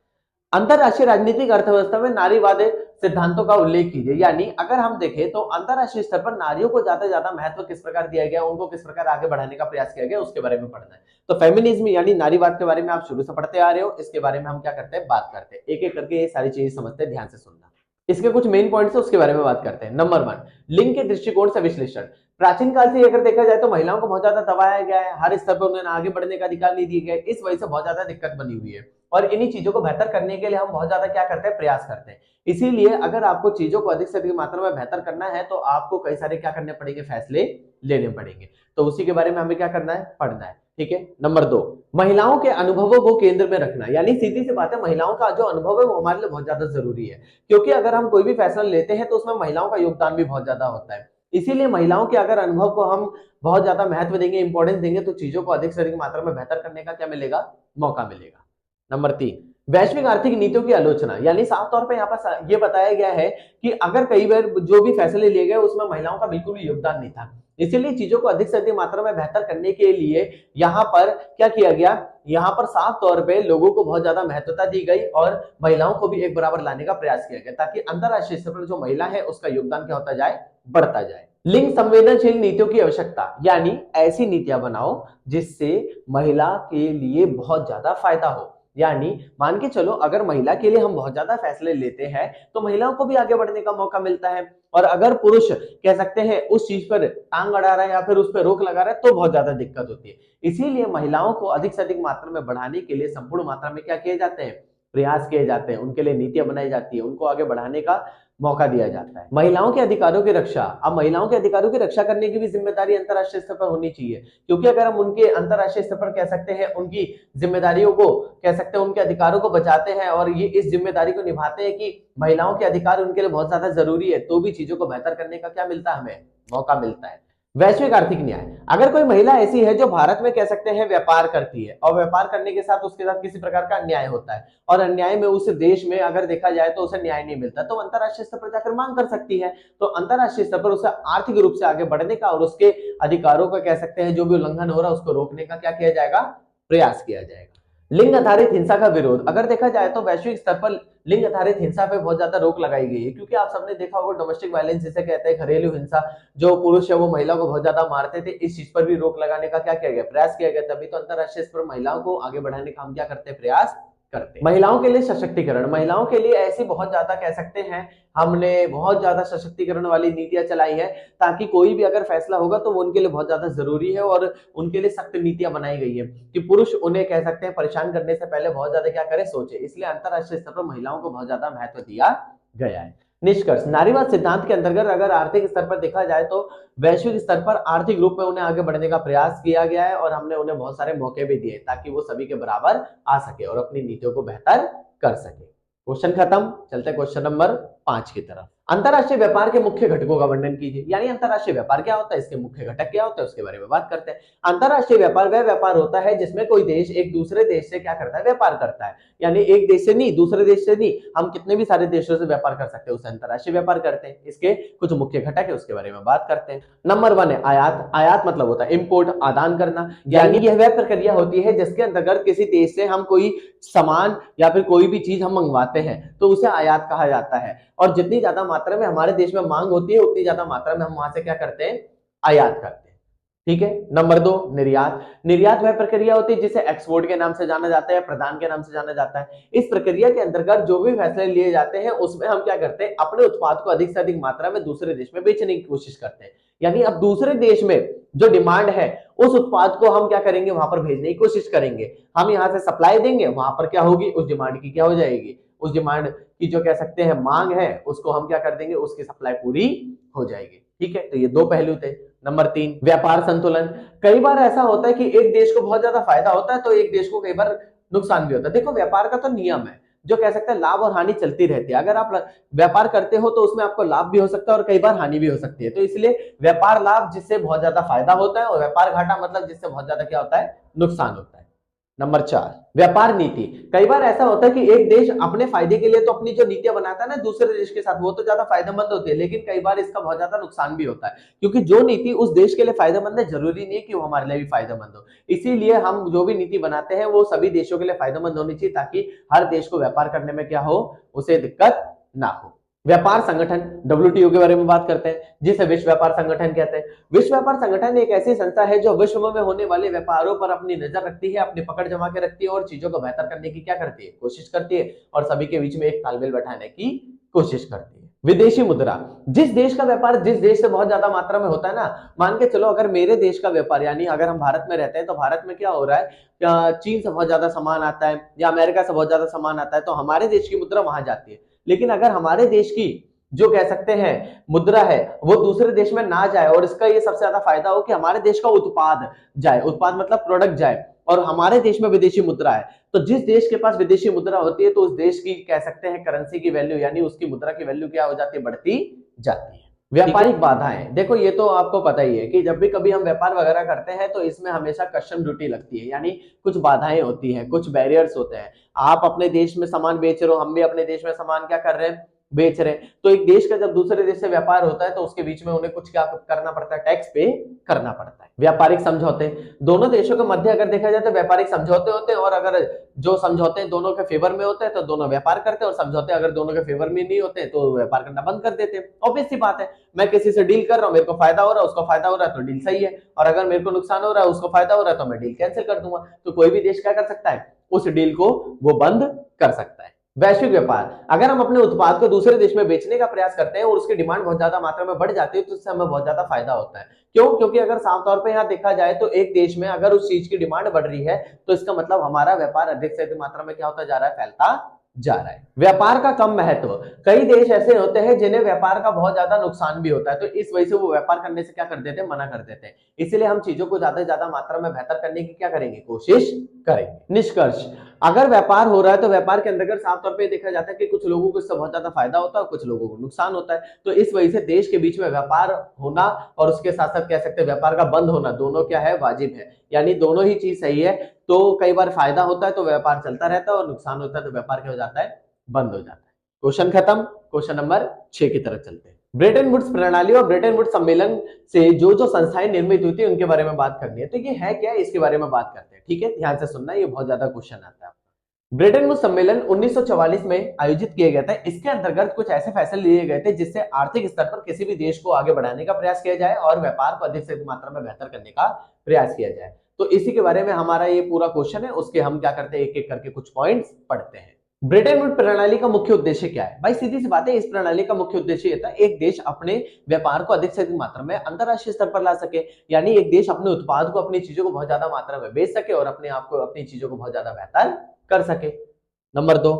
अंतरराष्ट्रीय राजनीतिक अर्थव्यवस्था में नारीवादी सिद्धांतों का उल्लेख कीजिए। यानी अगर हम देखें तो अंतरराष्ट्रीय स्तर पर नारियों को ज्यादा से ज्यादा महत्व किस प्रकार दिया गया, उनको किस प्रकार आगे बढ़ाने का प्रयास किया गया, उसके बारे में पढ़ना है। तो फेमिनिज्म यानी नारीवाद के बारे में आप शुरू से पढ़ते आ रहे हो, इसके बारे में हम क्या करते हैं, बात करते हैं। एक एक करके ये सारी चीजें समझते हैं, ध्यान से सुनना। इसके कुछ मेन पॉइंट्स है, उसके बारे में बात करते हैं। नंबर 1, लिंग के दृष्टिकोण से विश्लेषण। प्राचीन काल से अगर देखा जाए तो महिलाओं को बहुत ज्यादा दबाया गया है, हर स्तर पर उन्हें आगे बढ़ने का अधिकार नहीं दिया गया। इस वजह से बहुत ज्यादा दिक्कत बनी हुई है और इन्हीं चीजों को बेहतर करने के लिए हम बहुत ज्यादा क्या करते हैं, प्रयास करते हैं। इसीलिए अगर आपको चीजों को अधिक से अधिक मात्रा में बेहतर करना है तो आपको कई सारे क्या करने पड़ेंगे, फैसले लेने पड़ेंगे। तो उसी के बारे में हमें क्या करना है, पढ़ना है। ठीक है, नंबर 2, महिलाओं के अनुभवों को केंद्र में रखना। यानी सीधी सी बात है, महिलाओं का जो अनुभव है वो हमारे लिए बहुत ज्यादा जरूरी है, क्योंकि अगर हम कोई भी फैसला लेते हैं तो उसमें महिलाओं का योगदान भी बहुत ज्यादा होता है। इसीलिए महिलाओं के अगर अनुभव को हम बहुत ज्यादा महत्व देंगे, इंपॉर्टेंस देंगे, तो चीजों को अधिक से अधिक मात्रा में बेहतर करने का क्या मिलेगा, मौका मिलेगा। नंबर 3, वैश्विक आर्थिक नीतियों की आलोचना। यानी साफ तौर पे यहाँ पर ये बताया गया है कि अगर कई बार जो भी फैसले लिए गए उसमें महिलाओं का बिल्कुल भी योगदान नहीं था। इसीलिए चीजों को अधिक से अधिक मात्रा में बेहतर करने के लिए यहाँ पर क्या किया गया, यहाँ पर साफ तौर पे लोगों को बहुत ज्यादा महत्वता दी गई और महिलाओं को भी एक बराबर लाने का प्रयास किया गया ताकि अंतरराष्ट्रीय स्तर पर जो महिला है उसका योगदान क्या होता जाए, बढ़ता जाए। लिंग संवेदनशील नीतियों की आवश्यकता, यानी ऐसी नीतियां बनाओ जिससे महिला के लिए बहुत ज्यादा फायदा हो। यानी मान के चलो अगर महिला के लिए हम बहुत ज्यादा फैसले लेते हैं तो महिलाओं को भी आगे बढ़ने का मौका मिलता है, और अगर पुरुष कह सकते हैं उस चीज पर टांग अड़ा रहा है या फिर उस पर रोक लगा रहा है तो बहुत ज्यादा दिक्कत होती है। इसीलिए महिलाओं को अधिक से अधिक मात्रा में बढ़ाने के लिए संपूर्ण मात्रा में क्या किए जाते हैं, प्रयास किए जाते हैं, उनके लिए नीतियां बनाई जाती है, उनको आगे बढ़ाने का मौका दिया जाता है। महिलाओं के अधिकारों की रक्षा, अब महिलाओं के अधिकारों की रक्षा करने की भी जिम्मेदारी अंतर्राष्ट्रीय स्तर पर होनी चाहिए, क्योंकि अगर हम उनके अंतर्राष्ट्रीय स्तर पर कह सकते हैं उनकी जिम्मेदारियों को कह सकते हैं, उनके अधिकारों को बचाते हैं और ये इस जिम्मेदारी को निभाते हैं कि महिलाओं के अधिकार उनके लिए बहुत ज्यादा जरूरी है, तो भी चीजों को बेहतर करने का क्या मिलता है, हमें मौका मिलता है। वैश्विक आर्थिक न्याय, अगर कोई महिला ऐसी है जो भारत में कह सकते हैं व्यापार करती है और व्यापार करने के साथ उसके साथ किसी प्रकार का अन्याय होता है और अन्याय में उस देश में अगर देखा जाए तो उसे न्याय नहीं मिलता, तो अंतरराष्ट्रीय स्तर पर जाकर मांग कर सकती है। तो अंतरराष्ट्रीय स्तर पर उसे आर्थिक रूप से आगे बढ़ने का और उसके अधिकारों का कह सकते हैं जो भी उल्लंघन हो रहा है उसको रोकने का क्या किया जाएगा, प्रयास किया जाएगा। लिंग आधारित हिंसा का विरोध, अगर देखा जाए तो वैश्विक स्तर पर लिंग आधारित हिंसा पे बहुत ज्यादा रोक लगाई गई है, क्योंकि आप सबने देखा होगा डोमेस्टिक वायलेंस जिसे कहते हैं, घरेलू हिंसा, जो पुरुष है वो महिला को बहुत ज्यादा मारते थे, इस चीज पर भी रोक लगाने का क्या किया गया, प्रयास किया गया। तभी तो अंतरराष्ट्रीय स्तर पर महिलाओं को आगे बढ़ाने का हम क्या करते हैं, प्रयास करते हैं। महिलाओं के लिए सशक्तिकरण, महिलाओं के लिए ऐसी बहुत ज्यादा कह सकते हैं हमने बहुत ज्यादा सशक्तिकरण वाली नीतियां चलाई है, ताकि कोई भी अगर फैसला होगा तो वो उनके लिए बहुत ज्यादा जरूरी है और उनके लिए सख्त नीतियां बनाई गई है कि पुरुष उन्हें कह सकते हैं परेशान करने से पहले बहुत ज्यादा क्या करे, सोचे। इसलिए अंतरराष्ट्रीय स्तर पर महिलाओं को बहुत ज्यादा महत्व दिया गया है। निष्कर्ष, नारीवाद सिद्धांत के अंतर्गत अगर आर्थिक स्तर पर देखा जाए तो वैश्विक स्तर पर आर्थिक रूप में उन्हें आगे बढ़ने का प्रयास किया गया है और हमने उन्हें बहुत सारे मौके भी दिए ताकि वो सभी के बराबर आ सके और अपनी नीतियों को बेहतर कर सके। क्वेश्चन खत्म, चलते क्वेश्चन नंबर 5 की तरफ। अंतरराष्ट्रीय व्यापार के मुख्य घटकों का वर्णन कीजिए, यानी अंतरराष्ट्रीय व्यापार क्या होता है, इसके मुख्य घटक क्या होते हैं, उसके बारे में बात करते हैं। अंतरराष्ट्रीय व्यापार वह व्यापार होता है जिसमें कोई देश एक दूसरे देश से क्या करता है, व्यापार करता है, यानी एक देश से नहीं, दूसरे देश से नहीं, हम कितने भी सारे देशों से व्यापार कर सकते हैं, उसे अंतरराष्ट्रीय व्यापार करते हैं। इसके कुछ मुख्य घटक है, उसके बारे में बात करते हैं। नंबर 1 है आयात। आयात मतलब होता है इंपोर्ट, आदान करना, यानी यह वह प्रक्रिया होती है जिसके अंतर्गत किसी देश से हम कोई सामान या फिर कोई भी चीज हम मंगवाते हैं तो उसे आयात कहा जाता है, और जितनी ज्यादा मात्रा में हमारे देश में मांग होती है उतनी ज्यादा मात्रा में हम वहां से क्या करते हैं, आयात करते हैं। ठीक है। नंबर 2 निर्यात। निर्यात वह प्रक्रिया होती है जिसे एक्सपोर्ट के नाम से जाना जाता है, प्रदान के नाम से जाना जाता है। इस प्रक्रिया के अंतर्गत जो भी फैसले लिए जाते हैं उसमें हम क्या करते हैं, अपने उत्पाद को अधिक से अधिक मात्रा में दूसरे देश में बेचने की कोशिश करते हैं, यानी अब दूसरे देश में जो डिमांड है उस उत्पाद को हम क्या करेंगे, वहां पर भेजने की कोशिश करेंगे। हम यहाँ से सप्लाई देंगे, वहां पर क्या होगी, उस डिमांड की क्या हो जाएगी, उस डिमांड की जो कह सकते हैं मांग है उसको हम क्या कर देंगे, उसकी सप्लाई पूरी हो जाएगी। ठीक है, तो ये दो पहलू थे। नंबर 3 व्यापार संतुलन। कई बार ऐसा होता है कि एक देश को बहुत ज्यादा फायदा होता है तो एक देश को कई बार नुकसान भी होता है। देखो व्यापार का तो नियम है जो कह सकते हैं लाभ और हानि चलती रहती है। अगर आप व्यापार करते हो तो उसमें आपको लाभ भी हो सकता है और कई बार हानि भी हो सकती है। तो इसलिए व्यापार लाभ जिससे बहुत ज्यादा फायदा होता है और व्यापार घाटा मतलब जिससे बहुत ज्यादा क्या होता है, नुकसान होता है। नंबर 4 व्यापार नीति। कई बार ऐसा होता है कि एक देश अपने फायदे के लिए तो अपनी जो नीतियां बनाता है ना दूसरे देश के साथ, वो तो ज्यादा फायदेमंद होती है, लेकिन कई बार इसका बहुत ज्यादा नुकसान भी होता है, क्योंकि जो नीति उस देश के लिए फायदेमंद है जरूरी नहीं है कि वो हमारे लिए भी फायदेमंद हो। इसीलिए हम जो भी नीति बनाते हैं वो सभी देशों के लिए फायदेमंद होनी चाहिए ताकि हर देश को व्यापार करने में क्या हो, उसे दिक्कत ना हो। व्यापार संगठन, डब्ल्यूटीओ के बारे में बात करते हैं, जिसे विश्व व्यापार संगठन कहते हैं। विश्व व्यापार संगठन एक ऐसी संस्था है जो विश्व में होने वाले व्यापारों पर अपनी नजर रखती है, अपनी पकड़ जमा के रखती है और चीजों को बेहतर करने की क्या करती है, कोशिश करती है और सभी के बीच में एक तालमेल बैठाने की कोशिश करती है। विदेशी मुद्रा। जिस देश का व्यापार जिस देश से बहुत ज्यादा मात्रा में होता है ना, मान के चलो अगर मेरे देश का व्यापार, यानी अगर हम भारत में रहते हैं तो भारत में क्या हो रहा है, चीन से बहुत ज्यादा सामान आता है या अमेरिका से बहुत ज्यादा सामान आता है तो हमारे देश की मुद्रा वहां जाती है। लेकिन अगर हमारे देश की जो कह सकते हैं मुद्रा है वो दूसरे देश में ना जाए और इसका ये सबसे ज्यादा फायदा हो कि हमारे देश का उत्पाद जाए, उत्पाद मतलब प्रोडक्ट जाए, और हमारे देश में विदेशी मुद्रा है, तो जिस देश के पास विदेशी मुद्रा होती है तो उस देश की कह सकते हैं करेंसी की वैल्यू यानी उसकी मुद्रा की वैल्यू क्या हो जाती है, बढ़ती जाती है। व्यापारिक बाधाएं। देखो ये तो आपको पता ही है कि जब भी कभी हम व्यापार वगैरह करते हैं तो इसमें हमेशा कस्टम ड्यूटी लगती है, यानी कुछ बाधाएं होती हैं, कुछ बैरियर्स होते हैं। आप अपने देश में सामान बेच रहे हो, हम भी अपने देश में सामान क्या कर रहे हैं, बेच रहे हैं, तो एक देश का जब दूसरे देश से व्यापार होता है तो उसके बीच में उन्हें कुछ क्या करना पड़ता है, टैक्स पे करना पड़ता है। व्यापारिक समझौते। दोनों देशों के मध्य अगर देखा जाए तो व्यापारिक समझौते होते हैं और अगर जो समझौते दोनों के फेवर में होते हैं तो दोनों व्यापार करते हैं और समझौते अगर दोनों के फेवर में नहीं होते तो व्यापार करना बंद कर देते हैं। ऑब्वियस सी बात है, मैं किसी से डील कर रहा हूं, मेरे को फायदा हो रहा है, उसको फायदा हो रहा है तो डील सही है, और अगर मेरे को नुकसान हो रहा है उसको फायदा हो रहा है तो मैं डील कैंसिल कर दूंगा। तो कोई भी देश क्या कर सकता है, उस डील को वो बंद कर सकता है। वैश्विक व्यापार। अगर हम अपने उत्पाद को दूसरे देश में बेचने का प्रयास करते हैं और उसकी डिमांड बहुत ज्यादा मात्रा में बढ़ जाती है तो इससे हमें बहुत ज्यादा फायदा होता है। क्यों? क्योंकि अगर साफ तौर पे यहाँ देखा जाए तो एक देश में अगर उस चीज की डिमांड बढ़ रही है तो इसका मतलब हमारा व्यापार अधिक से अधिक मात्रा में क्या होता जा रहा है, फैलता जा रहा है। व्यापार का कम महत्व, कई देश ऐसे होते हैं जिन्हें व्यापार का बहुत ज्यादा नुकसान भी होता है, तो इस वजह से वो व्यापार करने से क्या कर देते हैं, मना कर देते हैं। इसलिए हम चीजों को ज्यादा से ज्यादा मात्रा में बेहतर करने की क्या करेंगे, कोशिश करेंगे। निष्कर्ष, अगर व्यापार हो रहा है तो व्यापार के अंतर्गत साफ तौर पे देखा जाता है कि कुछ लोगों को इससे बहुत ज्यादा फायदा होता है और कुछ लोगों को नुकसान होता है। तो इस वजह से देश के बीच में व्यापार होना और उसके साथ साथ कह सकते हैं व्यापार का बंद होना, दोनों क्या है, वाजिब है। यानी दोनों ही चीज सही है। तो कई बार फायदा होता है तो व्यापार चलता रहता है और नुकसान होता है तो व्यापार क्या हो जाता है, बंद हो जाता है। क्वेश्चन खत्म। क्वेश्चन नंबर 6 की तरफ चलते हैं। ब्रेटन वुड्स प्रणाली और ब्रेटन वुड्स सम्मेलन से जो जो संस्थाएं निर्मित हुई थी उनके बारे में बात करनी है। तो ये है क्या, इसके बारे में बात करते हैं। ठीक है, ध्यान से सुनना, ये बहुत ज्यादा क्वेश्चन आता है। ब्रेटन वुड्स सम्मेलन 1944 में आयोजित किया गया था। इसके अंतर्गत कुछ ऐसे फैसले लिए गए थे जिससे आर्थिक स्तर पर किसी भी देश को आगे बढ़ाने का प्रयास किया जाए और व्यापार को अधिक से अधिक मात्रा में बेहतर करने का प्रयास किया जाए। तो इसी के बारे में हमारा ये पूरा क्वेश्चन है, उसके हम क्या करते हैं, एक एक करके कुछ पॉइंट्स पढ़ते हैं। ब्रेटन वुड्स प्रणाली का मुख्य उद्देश्य क्या है? भाई सीधी सी बात है, इस प्रणाली का मुख्य उद्देश्य ये था, एक देश अपने व्यापार को अधिक से अधिक मात्रा में अंतरराष्ट्रीय स्तर पर ला सके, यानी एक देश अपने उत्पाद को, अपनी चीजों को बहुत ज्यादा मात्रा में बेच सके और अपने आप को, अपनी चीजों को बहुत ज्यादा बेहतर कर सके। नंबर 2,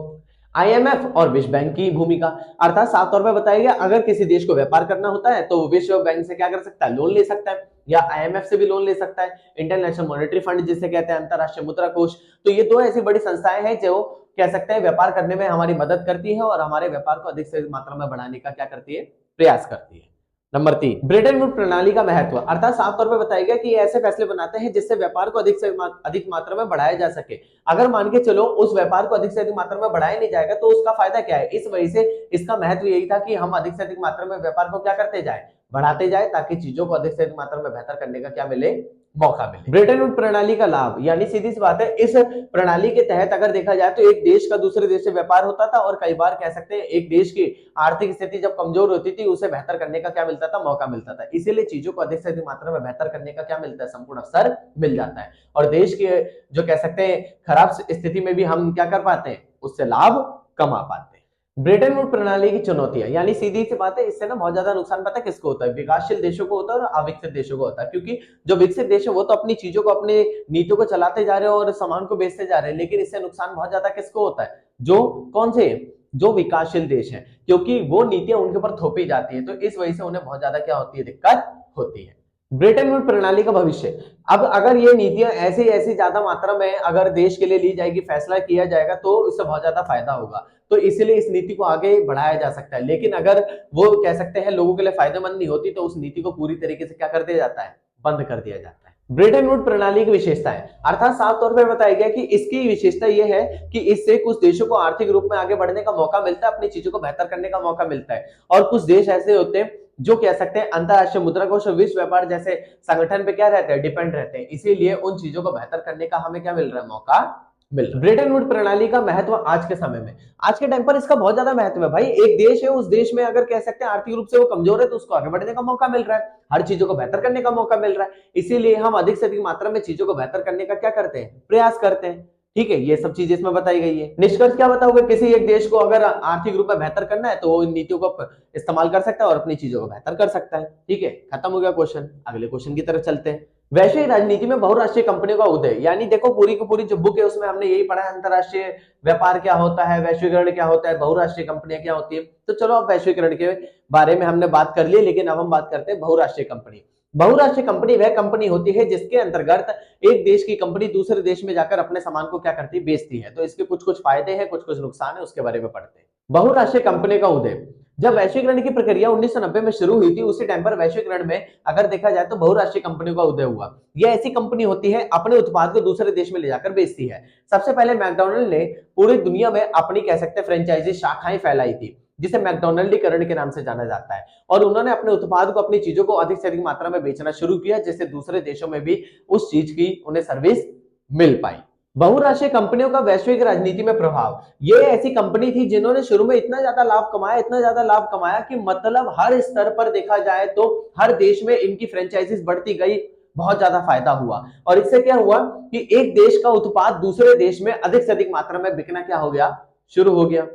आईएमएफ और विश्व बैंक की भूमिका, अर्थात साफ तौर पर बताया गया, अगर किसी देश को व्यापार करना होता है तो वो विश्व बैंक से क्या कर सकता है, लोन ले सकता है, या आईएमएफ से भी लोन ले सकता है, इंटरनेशनल मॉनेटरी फंड जिसे कहते हैं, अंतरराष्ट्रीय मुद्रा कोष। तो ये दो ऐसी बड़ी संस्थाएं हैं जो कह सकते हैं व्यापार करने में हमारी मदद करती है और हमारे व्यापार को अधिक से अधिक मात्रा में बढ़ाने का क्या करती है, प्रयास करती है। नंबर 3, ब्रेटन वुड्स प्रणाली का महत्व, अर्थात साफ तौर पर बताया गया कि ये ऐसे फैसले बनाते हैं जिससे व्यापार को अधिक से अधिक मात्रा में बढ़ाया जा सके। अगर मान के चलो उस व्यापार को अधिक से अधिक मात्रा में बढ़ाया नहीं जाएगा तो उसका फायदा क्या है। इस वजह से इसका महत्व यही था कि हम अधिक से अधिक मात्रा में व्यापार को क्या करते जाए, बढ़ाते जाए, ताकि चीजों को अधिक से अधिक मात्रा में बेहतर करने का क्या मिले, मौका मिले। ब्रेटन वुड्स प्रणाली का लाभ, यानी सीधी सी बात है, इस प्रणाली के तहत अगर देखा जाए तो एक देश का दूसरे देश से व्यापार होता था और कई बार कह सकते हैं एक देश की आर्थिक स्थिति जब कमजोर होती थी उसे बेहतर करने का क्या मिलता था, मौका मिलता था। इसीलिए चीजों को अधिक से अधिक मात्रा में बेहतर करने का क्या मिलता है, संपूर्ण अवसर मिल जाता है और देश के जो कह सकते हैं खराब स्थिति में भी हम क्या कर पाते हैं, उससे लाभ कमा पाते हैं। ब्रेटन वुड्स प्रणाली की चुनौतियां, यानी सीधी सी बात है, इससे ना बहुत ज्यादा नुकसान पता है किसको होता है, विकासशील देशों को होता है और अविकसित देशों को होता है। क्योंकि जो विकसित देश है वो तो अपनी चीजों को, अपने नीतियों को चलाते जा रहे हैं और सामान को बेचते जा रहे हैं, लेकिन इससे नुकसान बहुत ज्यादा किसको होता है, जो कौन से, जो विकासशील देश है, क्योंकि वो नीतियां उनके ऊपर थोपी जाती है। तो इस वजह से उन्हें बहुत ज्यादा क्या होती है, दिक्कत होती है। ब्रेटन वुड्स प्रणाली का भविष्य, अब अगर ये नीतियां ऐसी ऐसी ज्यादा मात्रा में अगर देश के लिए ली जाएगी, फैसला किया जाएगा, तो इससे बहुत ज्यादा फायदा होगा। तो इसीलिए इस नीति को आगे बढ़ाया जा सकता है। लेकिन अगर वो कह सकते हैं लोगों के लिए फायदेमंद नहीं होती तो उस नीति को पूरी तरीके से क्या कर दिया जाता है, बंद कर दिया जाता है। ब्रेटन वुड्स प्रणाली की विशेषताएं, अर्थात साफ तौर पर बताया गया कि इसकी विशेषता यह है कि इससे कुछ देशों को आर्थिक रूप में आगे बढ़ने का मौका मिलता है, अपनी चीजों को बेहतर करने का मौका मिलता है। और कुछ देश ऐसे होते हैं जो कह सकते हैं अंतरराष्ट्रीय मुद्रा कोष और विश्व व्यापार जैसे संगठन पे क्या रहते हैं, डिपेंड रहते हैं। इसीलिए उन चीजों को बेहतर करने का हमें क्या मिल रहा है, मौका मिल रहा है। ब्रेटन वुड्स प्रणाली का महत्व आज के समय में, आज के टाइम पर इसका बहुत ज्यादा महत्व है भाई। एक देश है, उस देश में अगर कह सकते हैं आर्थिक रूप से वो कमजोर है तो उसको आगे बढ़ने का मौका मिल रहा है, हर चीजों को बेहतर करने का मौका मिल रहा है। इसीलिए हम अधिक से अधिक मात्रा में चीजों को बेहतर करने का क्या करते हैं, प्रयास करते हैं। ठीक है, ये सब चीजें इसमें बताई गई है। निष्कर्ष क्या बताओगे, किसी एक देश को अगर आर्थिक रूप में बेहतर करना है तो वो इन नीतियों को इस्तेमाल कर सकता है और अपनी चीजों को बेहतर कर सकता है। ठीक है, खत्म हो गया क्वेश्चन, अगले क्वेश्चन की तरफ चलते हैं। वैश्विक राजनीति में बहुराष्ट्रीय कंपनियों का उदय, यानी देखो पूरी की पूरी जो बुक है उसमें हमने यही पढ़ा है, अंतरराष्ट्रीय व्यापार क्या होता है, वैश्वीकरण क्या होता है, बहुराष्ट्रीय कंपनियां क्या होती है। तो चलो अब वैश्वीकरण के बारे में हमने बात कर ली, लेकिन अब हम बात करते हैं बहुराष्ट्रीय कंपनी। बहुराष्ट्रीय कंपनी वह कंपनी होती है जिसके अंतर्गत एक देश की कंपनी दूसरे देश में जाकर अपने सामान को क्या करती है, बेचती है। तो इसके कुछ कुछ फायदे हैं, कुछ कुछ नुकसान है, उसके बारे में पढ़ते हैं। बहुराष्ट्रीय कंपनी का उदय, जब वैश्वीकरण की प्रक्रिया 1990 में शुरू हुई थी, उसी टाइम पर वैश्वीकरण में अगर देखा जाए तो बहुराष्ट्रीय कंपनियों का उदय हुआ। यह ऐसी कंपनी होती है अपने उत्पाद को दूसरे देश में ले जाकर बेचती है। सबसे पहले मैकडॉनल्ड ने पूरी दुनिया में अपनी कह सकते हैं फ्रेंचाइजी शाखाएं फैलाई थी, जिसे मैकडॉनल्डीकरण के नाम से जाना जाता है। और उन्होंने अपने उत्पाद को, अपनी चीजों को अधिक से अधिक मात्रा में बेचना शुरू किया, जिससे दूसरे देशों में भी उस चीज की उन्हें सर्विस मिल पाई। बहुराष्ट्रीय कंपनियों का वैश्विक राजनीति में प्रभाव, ये ऐसी कंपनी थी जिन्होंने शुरू में इतना ज्यादा लाभ कमाया, इतना ज्यादा लाभ कमाया कि मतलब हर स्तर पर देखा जाए तो हर देश में इनकी फ्रेंचाइजीज बढ़ती गई, बहुत ज्यादा फायदा हुआ। और इससे क्या हुआ कि एक देश का उत्पाद दूसरे देश में अधिक से अधिक मात्रा में बिकना क्या हो गया, शुरू हो गया।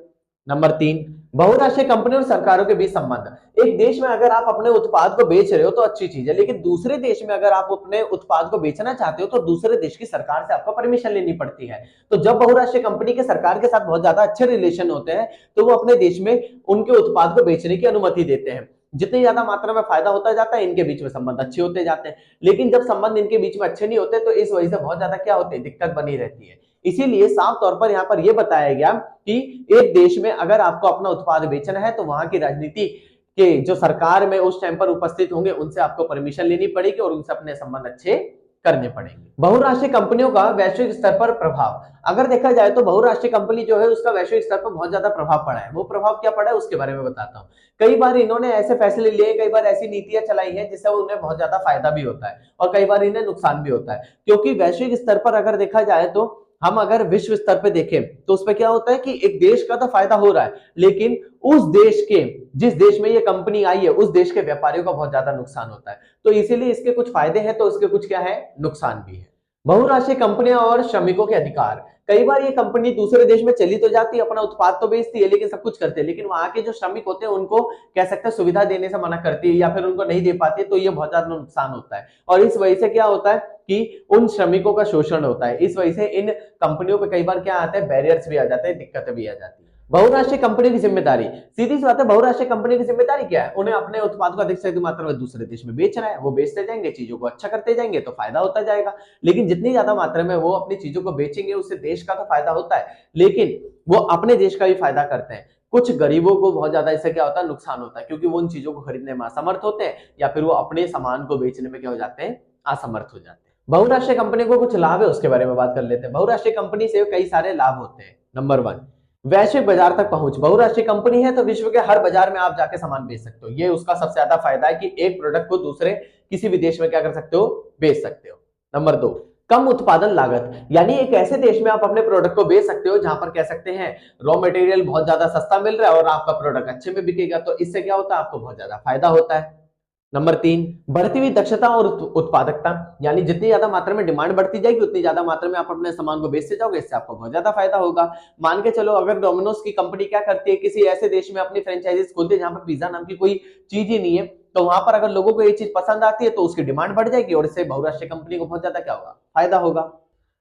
नंबर 3, बहुराष्ट्रीय कंपनी और सरकारों के बीच संबंध। एक देश में अगर आप अपने उत्पाद को बेच रहे हो तो अच्छी चीज है, लेकिन दूसरे देश में अगर आप अपने उत्पाद को बेचना चाहते हो तो दूसरे देश की सरकार से आपको परमिशन लेनी पड़ती है। तो जब बहुराष्ट्रीय कंपनी के सरकार के साथ बहुत ज्यादा अच्छे रिलेशन होते हैं तो वो अपने देश में उनके उत्पाद को बेचने की अनुमति देते हैं। जितनी ज्यादा मात्रा में फायदा होता जाता है, इनके बीच में संबंध अच्छे होते जाते हैं। लेकिन जब संबंध इनके बीच में अच्छे नहीं होते तो इस वजह से बहुत ज्यादा क्या होती है, दिक्कत बनी रहती है। इसीलिए साफ तौर पर यहाँ पर यह बताया गया कि एक देश में अगर आपको अपना उत्पाद बेचना है तो वहां की राजनीति के जो सरकार में उस टाइम पर उपस्थित होंगे उनसे आपको परमिशन लेनी पड़ेगी और उनसे अपने संबंध अच्छे करने पड़ेंगे। बहुराष्ट्रीय कंपनियों का वैश्विक स्तर पर प्रभाव। अगर देखा जाए तो बहुराष्ट्रीय कंपनी जो है उसका वैश्विक स्तर पर बहुत ज्यादा प्रभाव पड़ा है। वो प्रभाव क्या पड़ा है उसके बारे में बताता हूँ। कई बार इन्होंने ऐसे फैसले लिए, कई बार ऐसी नीतियां चलाई हैं जिससे उन्हें बहुत ज्यादा फायदा भी होता है और कई बार इन्हें नुकसान भी होता है। क्योंकि वैश्विक स्तर पर अगर देखा जाए तो हम अगर विश्व स्तर पे देखें तो उसमें क्या होता है कि एक देश का तो फायदा हो रहा है, लेकिन उस देश के, जिस देश में ये कंपनी आई है उस देश के व्यापारियों का बहुत ज्यादा नुकसान होता है। तो इसीलिए इसके कुछ फायदे हैं तो इसके कुछ क्या है, नुकसान भी है। बहुराष्ट्रीय कंपनियां और श्रमिकों के अधिकार। कई बार ये कंपनी दूसरे देश में चली तो जाती है, अपना उत्पाद तो बेचती है, लेकिन सब कुछ करते हैं, लेकिन वहां के जो श्रमिक होते हैं उनको कह सकते हैं सुविधा देने से मना करती है या फिर उनको नहीं दे पाती है, तो ये बहुत ज्यादा नुकसान होता है। और इस वजह से क्या होता है कि उन श्रमिकों का शोषण होता है। इस वजह से इन कंपनियों पे कई बार क्या आते हैं, बैरियर्स भी आ जाते हैं, दिक्कतें भी आ जाती है। बहुराष्ट्रीय कंपनी की जिम्मेदारी। सीधी सी बात है, बहुराष्ट्रीय कंपनी की जिम्मेदारी क्या है, उन्हें अपने उत्पाद को अधिक से अधिक मात्रा में दूसरे देश में बेचना है। वो बेचते जाएंगे, चीजों को अच्छा करते जाएंगे तो फायदा होता जाएगा। लेकिन जितनी ज्यादा मात्रा में वो अपनी चीजों को बेचेंगे उससे देश का तो फायदा होता है, लेकिन वो अपने देश का भी फायदा करते हैं। कुछ गरीबों को बहुत ज्यादा इससे क्या होता है, नुकसान होता है, क्योंकि वो उन चीजों को खरीदने में असमर्थ होते हैं या फिर वो अपने सामान को बेचने में क्या हो जाते हैं, असमर्थ हो जाते हैं। बहुराष्ट्रीय कंपनी को कुछ लाभ है उसके बारे में बात कर लेते हैं। बहुराष्ट्रीय कंपनी से कई सारे लाभ होते हैं। नंबर 1, वैश्विक बाजार तक पहुंच। बहुराष्ट्रीय कंपनी है तो विश्व के हर बाजार में आप जाके सामान बेच सकते हो। ये उसका सबसे ज्यादा फायदा है कि एक प्रोडक्ट को दूसरे किसी भी देश में क्या कर सकते हो, बेच सकते हो। नंबर 2, कम उत्पादन लागत, यानी एक ऐसे देश में आप अपने प्रोडक्ट को बेच सकते हो जहां पर कह सकते हैं रॉ मटेरियल बहुत ज्यादा सस्ता मिल रहा है और आपका प्रोडक्ट अच्छे में बिकेगा, तो इससे क्या होता है, आपको बहुत ज्यादा फायदा होता है। नंबर 3, बढ़ती हुई दक्षता और उत्पादकता, यानी जितनी ज्यादा मात्रा में डिमांड बढ़ती जाएगी उतनी ज्यादा मात्रा में आप अपने सामान को बेचते जाओगे, इससे आपको बहुत ज्यादा फायदा होगा। मान के चलो अगर डोमिनोज की कंपनी क्या करती है, किसी ऐसे देश में अपनी फ्रेंचाइजीज खोलती है जहां पर पिज्जा नाम की कोई चीज ही नहीं है, तो वहां पर अगर लोगों को ये चीज पसंद आती है तो उसकी डिमांड बढ़ जाएगी और इससे बहुराष्ट्रीय कंपनी को बहुत ज्यादा क्या होगा, फायदा होगा।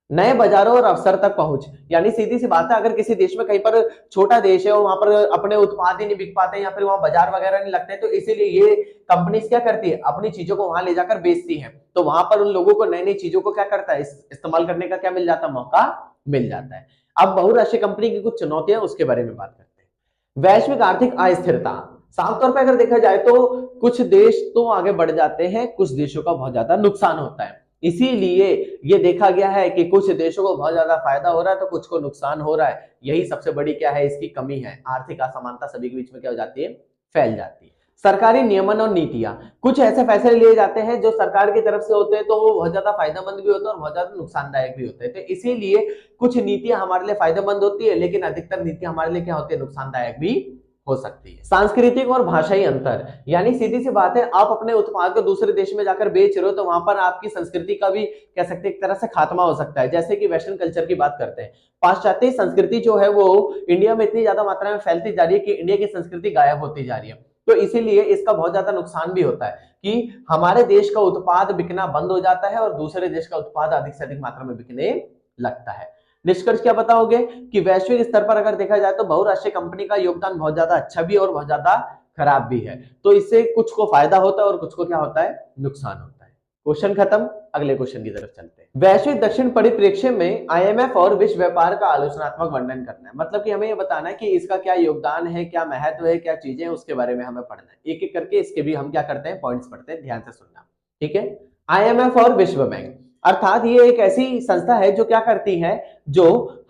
नए बाजारों और अवसर तक पहुंच, यानी सीधी सी बात है, अगर किसी देश में कहीं पर छोटा देश है और वहां पर अपने उत्पाद ही नहीं बिक पाते या फिर वहां बाजार वगैरह नहीं लगते, तो इसीलिए ये कंपनीज क्या करती है, अपनी चीजों को वहां ले जाकर बेचती है। तो वहां पर उन लोगों को नई नई चीजों को क्या करता है, इस्तेमाल करने का क्या मिल जाता है, मौका मिल जाता है। अब बहुराष्ट्रीय कंपनी की कुछ चुनौतियां उसके बारे में बात करते हैं। वैश्विक आर्थिक अस्थिरता। साफ तौर पर अगर देखा जाए तो कुछ देश तो आगे बढ़ जाते हैं, कुछ देशों का बहुत ज्यादा नुकसान होता है। इसीलिए ये देखा गया है कि कुछ देशों को बहुत ज्यादा फायदा हो रहा है तो कुछ को नुकसान हो रहा है। यही सबसे बड़ी क्या है, इसकी कमी है। आर्थिक असमानता सभी के बीच में क्या हो जाती है, फैल जाती है। सरकारी नियमन और नीतियां। कुछ ऐसे फैसले लिए जाते हैं जो सरकार की तरफ से होते हैं तो वो बहुत ज्यादा फायदेमंद भी होते हैं और बहुत ज्यादा नुकसानदायक भी होते हैं। तो इसीलिए कुछ नीतियां हमारे लिए फायदेमंद होती है, लेकिन अधिकतर नीतियां हमारे लिए क्या होती है, नुकसानदायक भी हो सकती है। सांस्कृतिक और भाषाई अंतर, यानी सीधी सी बात है, आप अपने उत्पाद को दूसरे देश में जाकर बेच रहे हो तो वहां पर आपकी संस्कृति का भी कह सकते हैं एक तरह से खात्मा हो सकता है। जैसे कि वेस्टर्न कल्चर की बात करते हैं, पाश्चात्य संस्कृति जो है वो इंडिया में इतनी ज्यादा मात्रा में फैलती जा रही है कि इंडिया की संस्कृति गायब होती जा रही है। तो इसीलिए इसका बहुत ज्यादा नुकसान भी होता है कि हमारे देश का उत्पाद बिकना बंद हो जाता है और दूसरे देश का उत्पाद अधिक से अधिक मात्रा में बिकने लगता है। निष्कर्ष क्या बताओगे कि वैश्विक स्तर पर अगर देखा जाए तो बहुराष्ट्रीय कंपनी का योगदान बहुत ज्यादा अच्छा भी और बहुत ज्यादा खराब भी है। तो इससे कुछ को फायदा होता है और कुछ को क्या होता है, नुकसान होता है। क्वेश्चन खत्म, अगले क्वेश्चन की तरफ चलते हैं। वैश्विक दक्षिण परिप्रेक्ष्य में आईएमएफ और विश्व व्यापार का आलोचनात्मक वर्णन करना है। मतलब कि हमें यह बताना है कि इसका क्या योगदान है, क्या महत्व है, क्या चीजें हैं, उसके बारे में हमें पढ़ना है। एक एक करके इसके भी हम क्या करते हैं, पॉइंट्स पढ़ते हैं, ध्यान से सुनना, ठीक है। आईएमएफ और विश्व बैंक, अर्थात ये एक ऐसी संस्था है जो क्या करती है, जो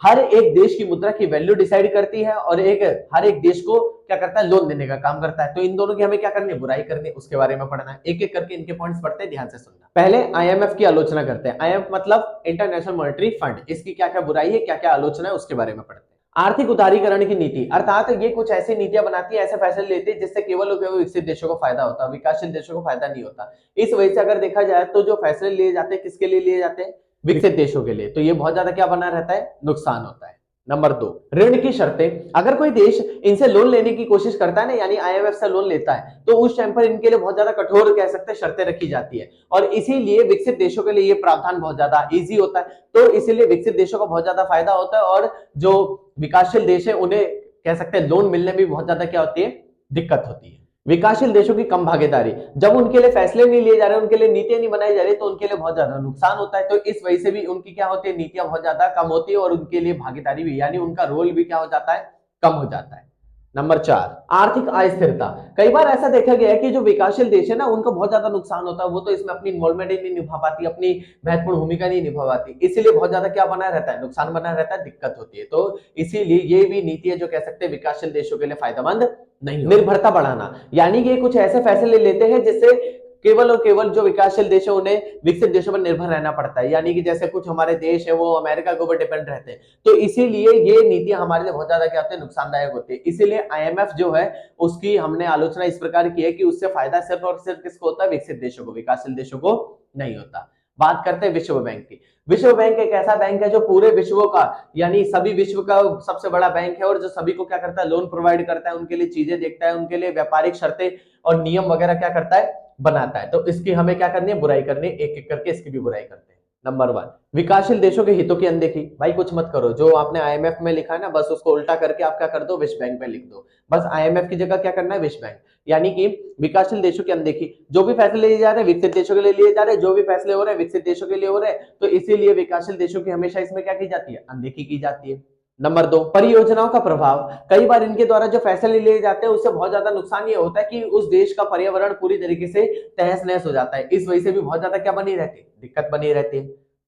हर एक देश की मुद्रा की वैल्यू डिसाइड करती है और हर एक देश को क्या करता है, लोन देने का काम करता है। तो इन दोनों की हमें क्या करनी है, बुराई करनी है, उसके बारे में पढ़ना है। एक एक करके इनके पॉइंट्स पढ़ते हैं, ध्यान से सुनना। पहले आईएमएफ की आलोचना करते हैं। आईएमएफ मतलब इंटरनेशनल मॉनेटरी फंड, इसकी क्या क्या बुराई है, क्या क्या आलोचना है, उसके बारे में पढ़ते हैं। आर्थिक उदारीकरण की नीति, अर्थात ये कुछ ऐसी नीतियां बनाती है, ऐसे फैसले लेती है जिससे केवल विकसित देशों को फायदा होता है, विकासशील देशों को फायदा नहीं होता। इस वजह से अगर देखा जाए तो जो फैसले लिए जाते हैं, किसके लिए लिए जाते हैं, विकसित देशों के लिए, तो ये बहुत ज्यादा क्या बना रहता है, नुकसान होता है। नंबर 2, ऋण की शर्तें। अगर कोई देश इनसे लोन लेने की कोशिश करता है ना, यानी आईएमएफ से लोन लेता है, तो उस टाइम पर इनके लिए बहुत ज्यादा कठोर कह सकते हैं शर्तें रखी जाती है, और इसीलिए विकसित देशों के लिए ये प्रावधान बहुत ज्यादा इजी होता है। तो इसीलिए विकसित देशों को बहुत ज्यादा फायदा होता है, और जो विकासशील देश है उन्हें कह सकते हैं लोन मिलने में बहुत ज्यादा क्या होती है, दिक्कत होती है। विकासशील देशों की कम भागीदारी। जब उनके लिए फैसले नहीं लिए जा रहे, उनके लिए नीतियां नहीं बनाई जा रही, तो उनके लिए बहुत ज्यादा नुकसान होता है। तो इस वजह से भी उनकी क्या होती है, नीतियां बहुत ज्यादा कम होती है, और उनके लिए भागीदारी भी, यानी उनका रोल भी क्या हो जाता है, कम हो जाता है। नंबर 4, आर्थिक अस्थिरता। कई बार ऐसा देखा गया है कि जो विकासशील देश है ना, उनको बहुत ज्यादा नुकसान होता है, वो तो इसमें अपनी इन्वॉल्वमेंट ही नहीं निभा पाती, अपनी महत्वपूर्ण भूमिका नहीं निभा पाती, इसीलिए बहुत ज्यादा क्या बना रहता है, नुकसान बना रहता है, दिक्कत होती है। तो इसीलिए ये भी नीति है जो कह सकते हैं विकासशील देशों के लिए फायदेमंद नहीं। निर्भरता बढ़ाना, यानी कि कुछ ऐसे फैसले लेते हैं जिससे केवल और केवल जो विकासशील देश है उन्हें विकसित देशों पर निर्भर रहना पड़ता है, यानी कि जैसे कुछ हमारे देश है वो अमेरिका के ऊपर डिपेंड रहते हैं। तो इसीलिए ये नीतियां हमारे लिए बहुत ज्यादा क्या होती है, नुकसानदायक होती है। इसीलिए आईएमएफ जो है उसकी हमने आलोचना इस प्रकार की है कि उससे फायदा सिर्फ और सिर्फ किसको होता है, विकसित देशों को, विकासशील देशों को नहीं होता। बात करते हैं विश्व बैंक की। विश्व बैंक एक ऐसा बैंक है जो पूरे विश्व का, यानी सभी विश्व का सबसे बड़ा बैंक है, और जो सभी को क्या करता है, लोन प्रोवाइड करता है, उनके लिए चीजें देखता है, उनके लिए व्यापारिक शर्तें और नियम वगैरह क्या करता है, बनाता है। तो इसकी हमें क्या करनी है, बुराई करनी है, एक एक करके इसकी भी बुराई करते हैं। नंबर 1, विकासशील देशों के हितों की अनदेखी। भाई कुछ मत करो, जो आपने आईएमएफ में लिखा है ना, बस उसको उल्टा करके आप क्या कर दो, विश्व बैंक में लिख दो। बस आईएमएफ की जगह क्या करना है, विश्व बैंक। यानी कि विकासशील देशों की अनदेखी, जो भी फैसले लिए जा रहे हैं विकसित देशों के लिए लिए जा रहे हैं, जो भी फैसले हो रहे हैं विकसित देशों के लिए हो रहे हैं, तो इसीलिए विकासशील देशों की हमेशा इसमें क्या की जाती है, अनदेखी की जाती है। नंबर 2, परियोजनाओं का प्रभाव। कई बार इनके द्वारा जो फैसले लिए जाते हैं उससे बहुत ज्यादा नुकसान ये होता है कि उस देश का पर्यावरण पूरी तरीके से तहस नहस हो जाता है, इस वजह से भी बहुत ज्यादा क्या बनी रहती है, दिक्कत बनी रहती है।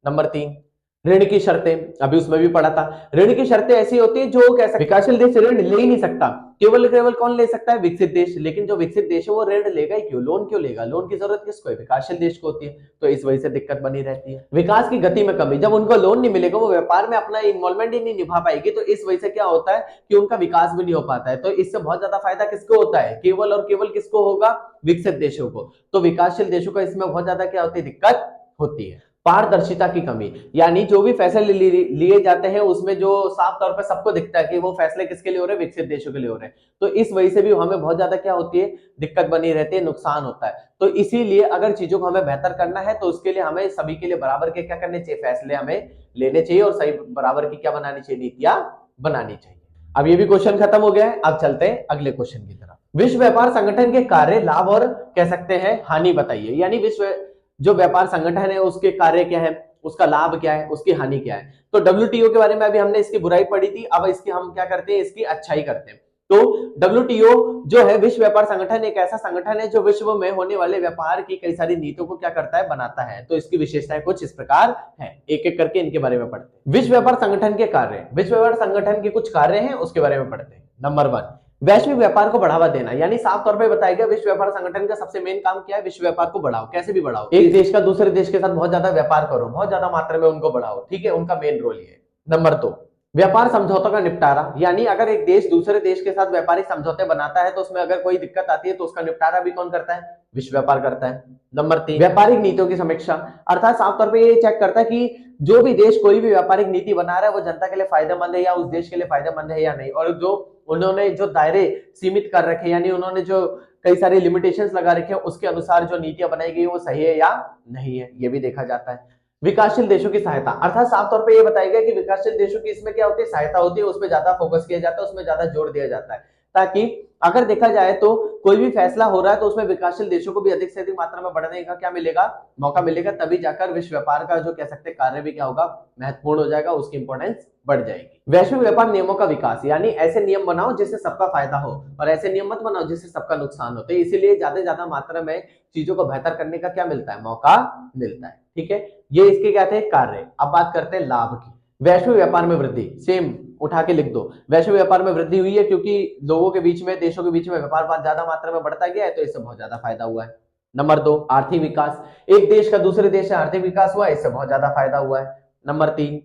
नंबर 3, ऋण की शर्तें। अभी उसमें भी पढ़ा था, ऋण की शर्तें ऐसी होती है जो कैसे विकासशील देश ऋण ले ही नहीं सकता, केवल केवल कौन ले सकता है, विकसित देश। लेकिन जो विकसित देश है वो ऋण लेगा ही क्यों, लोन क्यों लेगा, लोन की जरूरत किसको है, विकासशील देश को होती है। तो इस वजह से दिक्कत बनी रहती है। विकास की गति में कमी, जब उनको लोन नहीं मिलेगा, वो व्यापार में अपना इन्वॉल्वमेंट ही नहीं निभा पाएगी, तो इस वजह से क्या होता है कि उनका विकास भी नहीं हो पाता है। तो इससे बहुत ज्यादा फायदा किसको होता है, केवल और केवल किसको होगा, विकसित देशों को। तो विकासशील देशों का इसमें बहुत ज्यादा क्या होती है, दिक्कत होती है। पारदर्शिता की कमी, यानी जो भी फैसले लिए जाते हैं उसमें जो साफ तौर पर सबको दिखता है कि वो फैसले किसके लिए हो रहे हैं, विकसित देशों के लिए हो रहे हैं। तो इस वजह से भी हमें बहुत ज्यादा क्या होती है, दिक्कत बनी रहती है, नुकसान होता है। तो इसीलिए अगर चीजों को हमें बेहतर करना है तो उसके लिए हमें सभी के लिए बराबर के क्या करने चाहिए, फैसले हमें लेने चाहिए, और सही बराबर की क्या बनानी चाहिए, नीतियां बनानी चाहिए। अब ये भी क्वेश्चन खत्म हो गया है, अब चलते हैं अगले क्वेश्चन की तरफ। विश्व व्यापार संगठन के कार्य, लाभ और कह सकते हैं हानि बताइए। यानी विश्व जो व्यापार संगठन है उसके कार्य क्या है, उसका लाभ क्या है, उसकी हानि क्या है। तो डब्ल्यूटीओ के बारे में अभी हमने इसकी बुराई पढ़ी थी, अब इसकी हम क्या करते हैं, इसकी अच्छाई करते हैं। तो डब्ल्यूटीओ जो है, विश्व व्यापार संगठन, एक ऐसा संगठन है जो विश्व में होने वाले व्यापार की कई सारी नीतियों को क्या करता है, बनाता है। तो इसकी विशेषताएं कुछ इस प्रकार है, एक एक करके इनके बारे में पढ़ते हैं। विश्व व्यापार संगठन के कार्य, विश्व व्यापार संगठन के कुछ कार्य हैं उसके बारे में पढ़ते हैं। नंबर 1, वैश्विक व्यापार को बढ़ावा देना, यानी साफ तौर पर बताया गया विश्व व्यापार संगठन का सबसे मेन काम क्या है, विश्व व्यापार को बढ़ाओ। कैसे भी बढ़ाओ, एक देश का दूसरे देश के साथ बहुत ज्यादा व्यापार करो, बहुत ज्यादा मात्रा में उनको बढ़ाओ, ठीक है, उनका मेन रोल ये। नंबर 2, व्यापार समझौतों का निपटारा, यानी अगर एक देश दूसरे देश के साथ व्यापारिक समझौते बनाता है तो उसमें अगर कोई दिक्कत आती है तो उसका निपटारा भी कौन करता है, विश्व व्यापार करता है। नंबर 3, व्यापारिक नीतियों की समीक्षा, अर्थात साफ तौर पर ये चेक करता है कि जो भी देश कोई भी व्यापारिक नीति बना रहा है वो जनता के लिए फायदेमंद है या उस देश के लिए फायदेमंद है या नहीं, और जो उन्होंने जो दायरे सीमित कर रखे, यानी उन्होंने जो कई सारे लिमिटेशंस लगा रखे हैं उसके अनुसार जो नीतियां बनाई गई वो सही है या नहीं है, ये भी देखा जाता है। विकासशील देशों की सहायता, अर्थात साफ तौर पे ये बताया गया कि विकासशील देशों की इसमें क्या होती है, सहायता होती है, उसमें ज्यादा फोकस किया जाता है, उसमें ज्यादा जोर दिया जाता है, ताकि अगर देखा जाए तो कोई भी फैसला हो रहा है तो उसमें विकासशील देशों को भी अधिक से अधिक मात्रा में बढ़ने का क्या मिलेगा, मौका मिलेगा, तभी जाकर विश्व व्यापार का जो कह सकते हैं कार्य भी क्या होगा, महत्वपूर्ण हो जाएगा, उसकी इंपॉर्टेंस बढ़ जाएगी। वैश्विक व्यापार नियमों का विकास, यानी ऐसे नियम बनाओ जिससे सबका फायदा हो, और ऐसे नियम मत बनाओ जिससे सबका नुकसान हो। तो इसीलिए ज्यादा मात्रा में चीजों को बेहतर करने का क्या मिलता है, मौका मिलता है, ठीक है। ये इसके क्या थे, कार्य। अब बात करते हैं लाभ की। वैश्विक व्यापार में वृद्धि, सेम उठा के लिख दो, वैश्विक व्यापार में वृद्धि हुई है क्योंकि लोगों के बीच में, देशों के बीच में व्यापार बहुत ज्यादा मात्रा में बढ़ता गया है, तो इससे बहुत ज्यादा फायदा हुआ है। नंबर 2, आर्थिक विकास, एक देश का दूसरे देश से आर्थिक विकास हुआ है, इससे बहुत ज्यादा फायदा हुआ है। नंबर 3,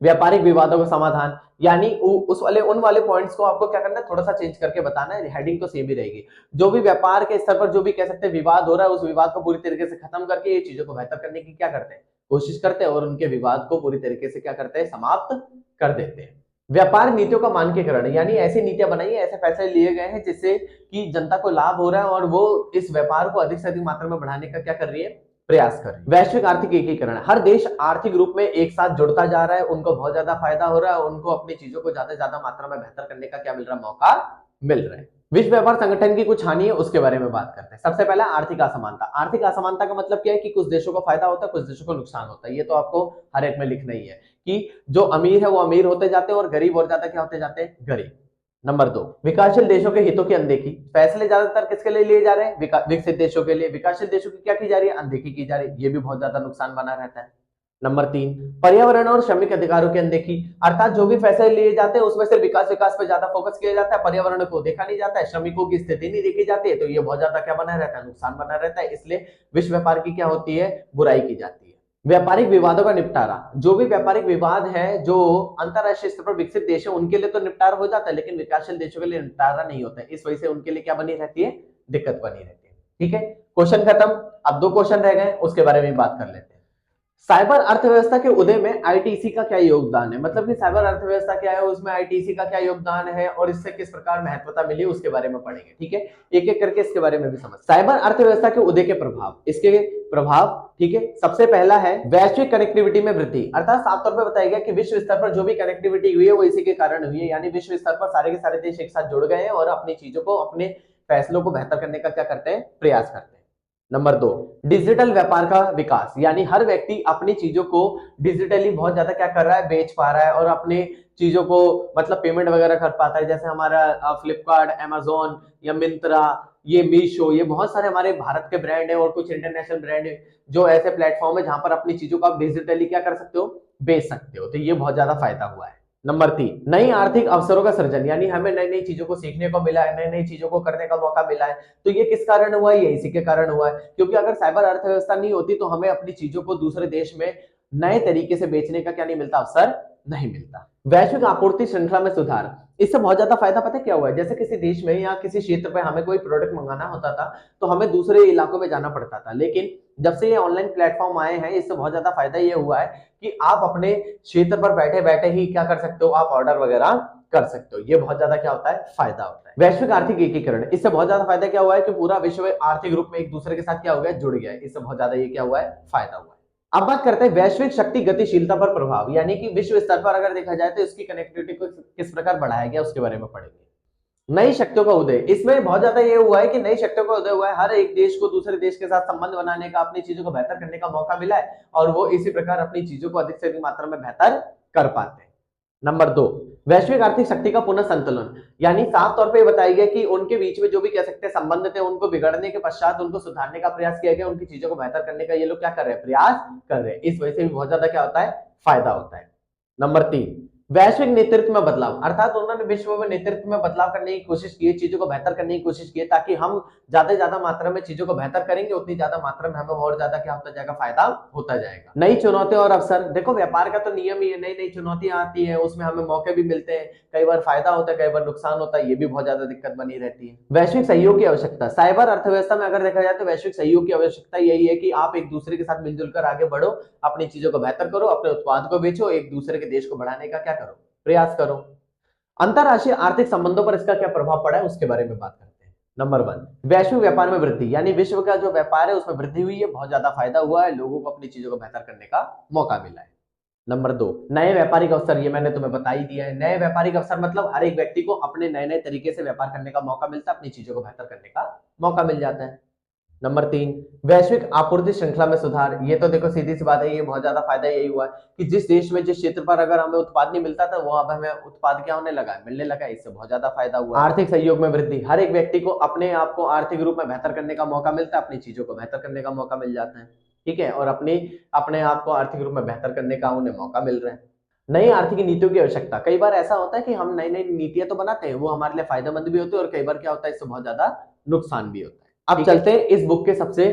व्यापारिक विवादों का समाधान, यानी उस वाले उन वाले पॉइंट्स को आपको क्या करना है, थोड़ा सा चेंज करके बताना है, हेडिंग तो सेम ही रहेगी। जो भी व्यापार के स्तर पर जो भी कह सकते हैं विवाद हो रहा है, उस विवाद को पूरी तरीके से खत्म करके ये चीजों को बेहतर करने की क्या करते हैं, कोशिश करते हैं, और उनके विवाद को पूरी तरीके से क्या करते हैं, समाप्त कर देते हैं। व्यापार नीतियों का मानकीकरण, यानी ऐसी नीतियां बनाई, ऐसे फैसले लिए गए हैं जिससे कि जनता को लाभ हो रहा है और वो इस व्यापार को अधिक से अधिक मात्रा में बढ़ाने का क्या कर रही है, प्रयास कर रही है। वैश्विक आर्थिक एकीकरण, हर देश आर्थिक रूप में एक साथ जुड़ता जा रहा है, उनको बहुत ज्यादा फायदा हो रहा है, उनको अपनी चीजों को ज्यादा से ज्यादा मात्रा में बेहतर करने का क्या मिल रहा है, मौका मिल रहा है। विश्व व्यापार संगठन की कुछ हानि है, उसके बारे में बात करते हैं। सबसे पहला आर्थिक असमानता। आर्थिक असमानता का मतलब क्या है कि कुछ देशों को फायदा होता है, कुछ देशों को नुकसान होता है। ये तो आपको हर एक में लिखना ही है कि जो अमीर है वो अमीर होते जाते हैं और गरीब और ज्यादा क्या होते जाते हैं, गरीब। नंबर 2, विकासशील देशों के हितों की अनदेखी। फैसले ज्यादातर किसके लिए लिए जा रहे हैं, विकसित देशों के लिए। विकासशील देशों की क्या की जा रही है, अनदेखी की जा रही है। ये भी बहुत ज्यादा नुकसान बना रहता है। नंबर 3, पर्यावरण और श्रमिक अधिकारों की अनदेखी। अर्थात जो भी फैसले लिए जाते हैं उसमें से विकास विकास पर ज्यादा फोकस किया जाता है, पर्यावरण को देखा नहीं जाता है, श्रमिकों की स्थिति नहीं देखी जाती है, तो ये बहुत ज्यादा क्या बना रहता है, नुकसान बना रहता है। इसलिए विश्व व्यापार की क्या होती है, बुराई की जाती है। व्यापारिक विवादों का निपटारा। जो भी व्यापारिक विवाद है जो अंतरराष्ट्रीय स्तर पर विकसित देश है उनके लिए तो निपटारा हो जाता है, लेकिन विकासशील देशों के लिए निपटारा नहीं होता है। इस वजह से उनके लिए क्या बनी रहती है, दिक्कत बनी रहती है। ठीक है, क्वेश्चन खत्म। अब 2 क्वेश्चन रह गए, उसके बारे में बात कर लेते हैं। साइबर अर्थव्यवस्था के उदय में आईटीसी का क्या योगदान है, मतलब कि साइबर अर्थव्यवस्था क्या है, उसमें आईटीसी का क्या योगदान है और इससे किस प्रकार महत्वता मिली, उसके बारे में पढ़ेंगे। ठीक है, एक एक करके इसके बारे में भी समझ। साइबर अर्थव्यवस्था के उदय के प्रभाव, इसके प्रभाव। ठीक है, सबसे पहला है वैश्विक कनेक्टिविटी में वृद्धि। अर्थात साफ तौर पर बताया गया कि विश्व स्तर पर जो भी कनेक्टिविटी हुई है वो इसी के कारण हुई है, यानी विश्व स्तर पर सारे के सारे देश एक साथ जुड़ गए हैं और अपनी चीजों को, अपने फैसलों को बेहतर करने का क्या करते हैं, प्रयास करते हैं। नंबर 2, डिजिटल व्यापार का विकास, यानी हर व्यक्ति अपनी चीजों को डिजिटली बहुत ज्यादा क्या कर रहा है, बेच पा रहा है और अपने चीजों को मतलब पेमेंट वगैरह कर पाता है। जैसे हमारा फ्लिपकार्ट, अमेजोन या मिंत्रा, ये मीशो, ये बहुत सारे हमारे भारत के ब्रांड है और कुछ इंटरनेशनल ब्रांड है जो ऐसे प्लेटफॉर्म है जहां पर अपनी चीजों को आप डिजिटली क्या कर सकते हो, बेच सकते हो। तो ये बहुत ज्यादा फायदा हुआ है। नंबर 3, नई आर्थिक अवसरों का सृजन, यानी हमें नई नई चीजों को सीखने को मिला है, नई नई चीजों को करने का मौका मिला है। तो ये किस कारण हुआ है, ये इसी के कारण हुआ है, क्योंकि अगर साइबर अर्थव्यवस्था नहीं होती तो हमें अपनी चीजों को दूसरे देश में नए तरीके से बेचने का क्या नहीं मिलता, अवसर नहीं मिलता। वैश्विक आपूर्ति श्रृंखला में सुधार, इससे बहुत ज्यादा फायदा पता है क्या हुआ है, जैसे किसी देश में या किसी क्षेत्र में हमें कोई प्रोडक्ट मंगाना होता था तो हमें दूसरे इलाकों में जाना पड़ता था, लेकिन जब से ये ऑनलाइन प्लेटफॉर्म आए हैं इससे बहुत ज्यादा फायदा ये हुआ है कि आप अपने क्षेत्र पर बैठे बैठे ही क्या कर सकते हो, आप ऑर्डर वगैरह कर सकते हो। ये बहुत ज्यादा क्या होता है, फायदा होता है। वैश्विक आर्थिक एकीकरण, इससे बहुत ज्यादा फायदा क्या हुआ है कि पूरा विश्व आर्थिक रूप में एक दूसरे के साथ क्या हो गया, जुड़ गया है। इससे बहुत ज्यादा ये क्या हुआ है, फायदा हुआ है। अब बात करते हैं वैश्विक शक्ति गतिशीलता पर प्रभाव, यानी कि विश्व स्तर पर अगर देखा जाए तो इसकी कनेक्टिविटी को किस प्रकार बढ़ाया गया उसके बारे में पढ़ेंगे। नई शक्तियों का उदय, इसमें बहुत ज्यादा ये हुआ है कि नई शक्तियों का उदय हुआ है, हर एक देश को दूसरे देश के साथ संबंध बनाने का, अपनी चीजों को बेहतर करने का मौका मिला है और वो इसी प्रकार अपनी चीजों को अधिक से अधिक मात्रा में बेहतर कर पाते हैं। नंबर 2, वैश्विक आर्थिक शक्ति का पुनः संतुलन, यानी साफ तौर पे बताया गया कि उनके बीच में जो भी कह सकते हैं संबंध थे उनको बिगड़ने के पश्चात उनको सुधारने का प्रयास किया गया, उनकी चीजों को बेहतर करने का ये लोग क्या कर रहे हैं, प्रयास कर रहे हैं। इस वजह से भी बहुत ज्यादा क्या होता है, फायदा होता है। नंबर 3, वैश्विक नेतृत्व में बदलाव, अर्थात उन्होंने विश्व में नेतृत्व में बदलाव करने की कोशिश की, चीजों को बेहतर करने की कोशिश की, ताकि हम ज्यादा से ज्यादा मात्रा में चीजों को बेहतर करेंगे उतनी ज्यादा मात्रा में हमें और ज्यादा क्या होता जाएगा, फायदा होता जाएगा। नई चुनौतियां और अवसर, देखो व्यापार का तो नियम ही है, नई नई चुनौतियां आती है, उसमें हमें मौके भी मिलते हैं, कई बार फायदा होता है, कई बार नुकसान होता है, ये भी बहुत ज्यादा दिक्कत बनी रहती है। वैश्विक सहयोग की आवश्यकता, साइबर अर्थव्यवस्था में अगर देखा जाए तो वैश्विक सहयोग की आवश्यकता यही है कि आप एक दूसरे के साथ मिलजुल कर आगे बढ़ो, अपनी चीजों को बेहतर करो, अपने उत्पाद को बेचो, एक दूसरे के देश को बढ़ाने का क्या करो, प्रयास करो। अंतरराष्ट्रीय आर्थिक संबंधों पर इसका क्या प्रभाव पड़ा है उसके बारे में बात करते हैं। नंबर 1, वैश्विक व्यापार में वृद्धि, यानी विश्व का जो व्यापार है उसमें वृद्धि हुई है, बहुत ज्यादा फायदा हुआ है, लोगों को अपनी चीजों को बेहतर करने का मौका मिला है। नंबर 2, नए व्यापारिक अवसर, ये मैंने तुम्हें बता ही दिया है। नए व्यापारिक अवसर मतलब हर एक व्यक्ति को अपने नए नए तरीके से व्यापार करने का मौका मिलता है, अपनी चीजों को बेहतर करने का मौका मिल जाता है। नंबर 3, वैश्विक आपूर्ति श्रृंखला में सुधार, ये तो देखो सीधी सी बात है, ये बहुत ज्यादा फायदा यही हुआ है कि जिस देश में जिस क्षेत्र पर अगर हमें उत्पाद नहीं मिलता था वो अब हमें उत्पाद क्या होने लगा है, मिलने लगा है, इससे बहुत ज्यादा फायदा हुआ। आर्थिक सहयोग में वृद्धि, हर एक व्यक्ति को अपने आप को आर्थिक रूप में बेहतर करने का मौका मिलता है, अपनी चीजों को बेहतर करने का मौका मिल जाता है। ठीक है, और अपने आप को आर्थिक रूप में बेहतर करने का उन्हें मौका मिल रहा है। नई आर्थिक नीतियों की आवश्यकता, कई बार ऐसा होता है कि हम नई नई नीतियां तो बनाते हैं, वो हमारे लिए फायदेमंद भी होती है और कई बार क्या होता है, इससे बहुत ज्यादा नुकसान भी होता है। अब चलते हैं इस बुक के सबसे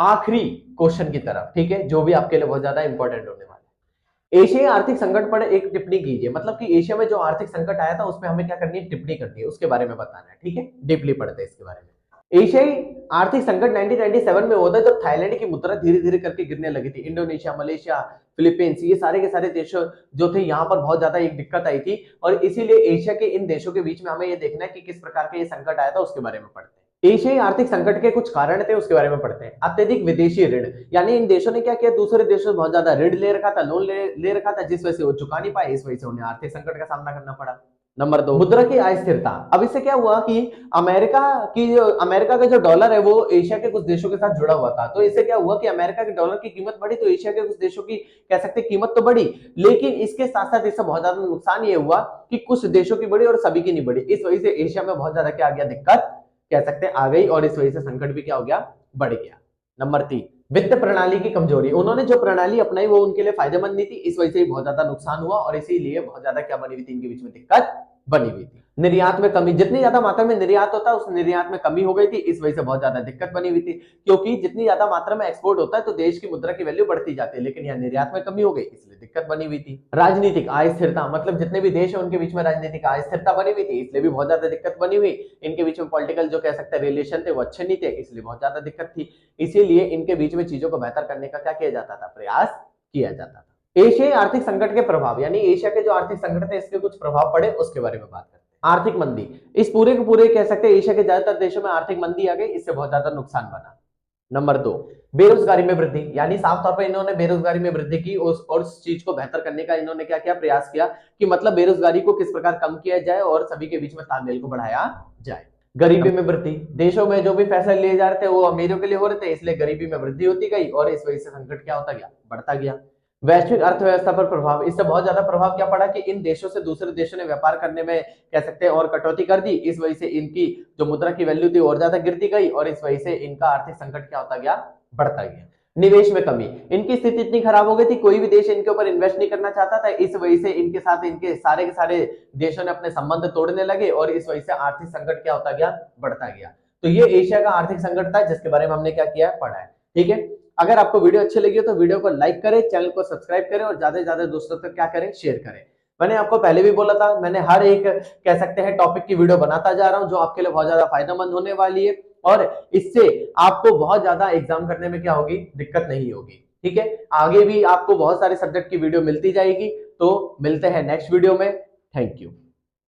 आखिरी क्वेश्चन की तरफ, ठीक है, जो भी आपके लिए बहुत ज्यादा इंपॉर्टेंट होने वाला है। एशियाई आर्थिक संकट पर एक टिप्पणी कीजिए, मतलब कि एशिया में जो आर्थिक संकट आया था उसमें हमें क्या करनी है, टिप्पणी करनी है, उसके बारे में बताना है। ठीक है, डीपली पढ़ते हैं इसके बारे में। एशियाई आर्थिक संकट 1997 में हुआ था जब थाईलैंड की मुद्रा धीरे धीरे करके गिरने लगी थी। इंडोनेशिया, मलेशिया, फिलीपींस, ये सारे के सारे देश जो थे यहाँ पर बहुत ज्यादा एक दिक्कत आई थी और इसीलिए एशिया के इन देशों के बीच में हमें ये देखना है कि किस प्रकार का ये संकट आया था, उसके बारे में पढ़ते हैं। एशियाई आर्थिक संकट के कुछ कारण थे, उसके बारे में पढ़ते हैं। अत्यधिक विदेशी ऋण, यानी इन देशों ने क्या किया, दूसरे देशों से बहुत ज्यादा ऋण ले रखा था, लोन ले रखा था, जिस वजह से वो चुका नहीं पाए, इस वजह से उन्हें आर्थिक संकट का सामना करना पड़ा। नंबर 2, मुद्रा की अस्थिरता। अब इससे क्या हुआ कि अमेरिका का जो डॉलर है वो एशिया के कुछ देशों के साथ जुड़ा हुआ था, तो इससे क्या हुआ कि अमेरिका के डॉलर की कीमत बढ़ी तो एशिया के कुछ देशों की कह सकते कीमत तो बढ़ी, लेकिन इसके साथ साथ इससे बहुत ज्यादा नुकसान ये हुआ कि कुछ देशों की बढ़ी और सभी की नहीं बढ़ी। इस वजह से एशिया में बहुत ज्यादा क्या आ गया, दिक्कत कह सकते आ गई और इस वजह से संकट भी क्या हो गया, बढ़ गया। नंबर 3, वित्त प्रणाली की कमजोरी। उन्होंने जो प्रणाली अपनाई वो उनके लिए फायदेमंद नहीं थी, इस वजह से बहुत ज्यादा नुकसान हुआ और इसीलिए बहुत ज्यादा क्या बनी हुई थी, इनके बीच में दिक्कत बनी हुई थी। निर्यात में कमी, जितनी ज्यादा मात्रा में निर्यात होता है उस निर्यात में कमी हो गई थी, इस वजह से बहुत ज्यादा दिक्कत बनी हुई थी, क्योंकि जितनी ज्यादा मात्रा में एक्सपोर्ट होता है तो देश की मुद्रा की वैल्यू बढ़ती जाती है, लेकिन यहाँ निर्यात में कमी हो गई इसलिए दिक्कत बनी हुई थी। राजनीतिक अस्थिरता, मतलब जितने भी देश है उनके बीच में राजनीतिक अस्थिरता बनी हुई थी, इसलिए भी बहुत ज्यादा दिक्कत बनी हुई। इनके बीच में पॉलिटिकल जो कह सकते हैं रिलेशन थे वो अच्छे नहीं थे, इसलिए बहुत ज्यादा दिक्कत थी। इसीलिए इनके बीच में चीजों को बेहतर करने का क्या किया जाता था, प्रयास किया जाता था। एशियाई आर्थिक संकट के प्रभाव, यानी एशिया के जो आर्थिक संकट थे इसके कुछ प्रभाव पड़े, उसके बारे में बात करते हैं। आर्थिक मंदी, इस पूरे के पूरे कह सकते हैं एशिया के ज्यादातर देशों में आर्थिक मंदी आ गई, इससे बहुत ज्यादा नुकसान बना। नंबर 2, बेरोजगारी में वृद्धि, यानी साफ तौर पर इन्होंने बेरोजगारी में वृद्धि की और उस चीज को बेहतर करने का इन्होंने क्या किया, प्रयास किया कि मतलब बेरोजगारी को किस प्रकार कम किया जाए और सभी के बीच में तालमेल को बढ़ाया जाए। गरीबी में वृद्धि, देशों में जो भी फैसले लिए जा रहे थे वो अमीरों के लिए हो रहे थे, इसलिए गरीबी में वृद्धि होती गई और इस वजह से संकट क्या होता गया, बढ़ता गया। वैश्विक अर्थव्यवस्था पर प्रभाव, इससे बहुत ज्यादा प्रभाव क्या पड़ा कि इन देशों से दूसरे देशों ने व्यापार करने में कह सकते हैं और कटौती कर दी, इस वजह से इनकी जो मुद्रा की वैल्यू थी और ज्यादा गिरती गई और इस वजह से इनका आर्थिक संकट क्या होता गया, बढ़ता गया। निवेश में कमी, इनकी स्थिति इतनी खराब हो गई थी कोई भी देश इनके ऊपर इन्वेस्ट नहीं करना चाहता था, इस वजह से इनके साथ इनके सारे के सारे देशों ने अपने संबंध तोड़ने लगे और इस वजह से आर्थिक संकट क्या होता गया, बढ़ता गया। तो ये एशिया का आर्थिक संकट था जिसके बारे में हमने क्या किया है, पढ़ा है। ठीक है, अगर आपको वीडियो अच्छी लगी हो तो वीडियो को लाइक करें, चैनल को सब्सक्राइब करें और ज्यादा से ज्यादा दोस्तों तक क्या करें, शेयर करें। मैंने आपको पहले भी बोला था, मैंने हर एक कह सकते हैं टॉपिक की वीडियो बनाता जा रहा हूं जो आपके लिए बहुत ज्यादा फायदेमंद होने वाली है और इससे आपको बहुत ज्यादा एग्जाम करने में क्या होगी, दिक्कत नहीं होगी। ठीक है, आगे भी आपको बहुत सारे सब्जेक्ट की वीडियो मिलती जाएगी, तो मिलते हैं नेक्स्ट वीडियो में। Thank you.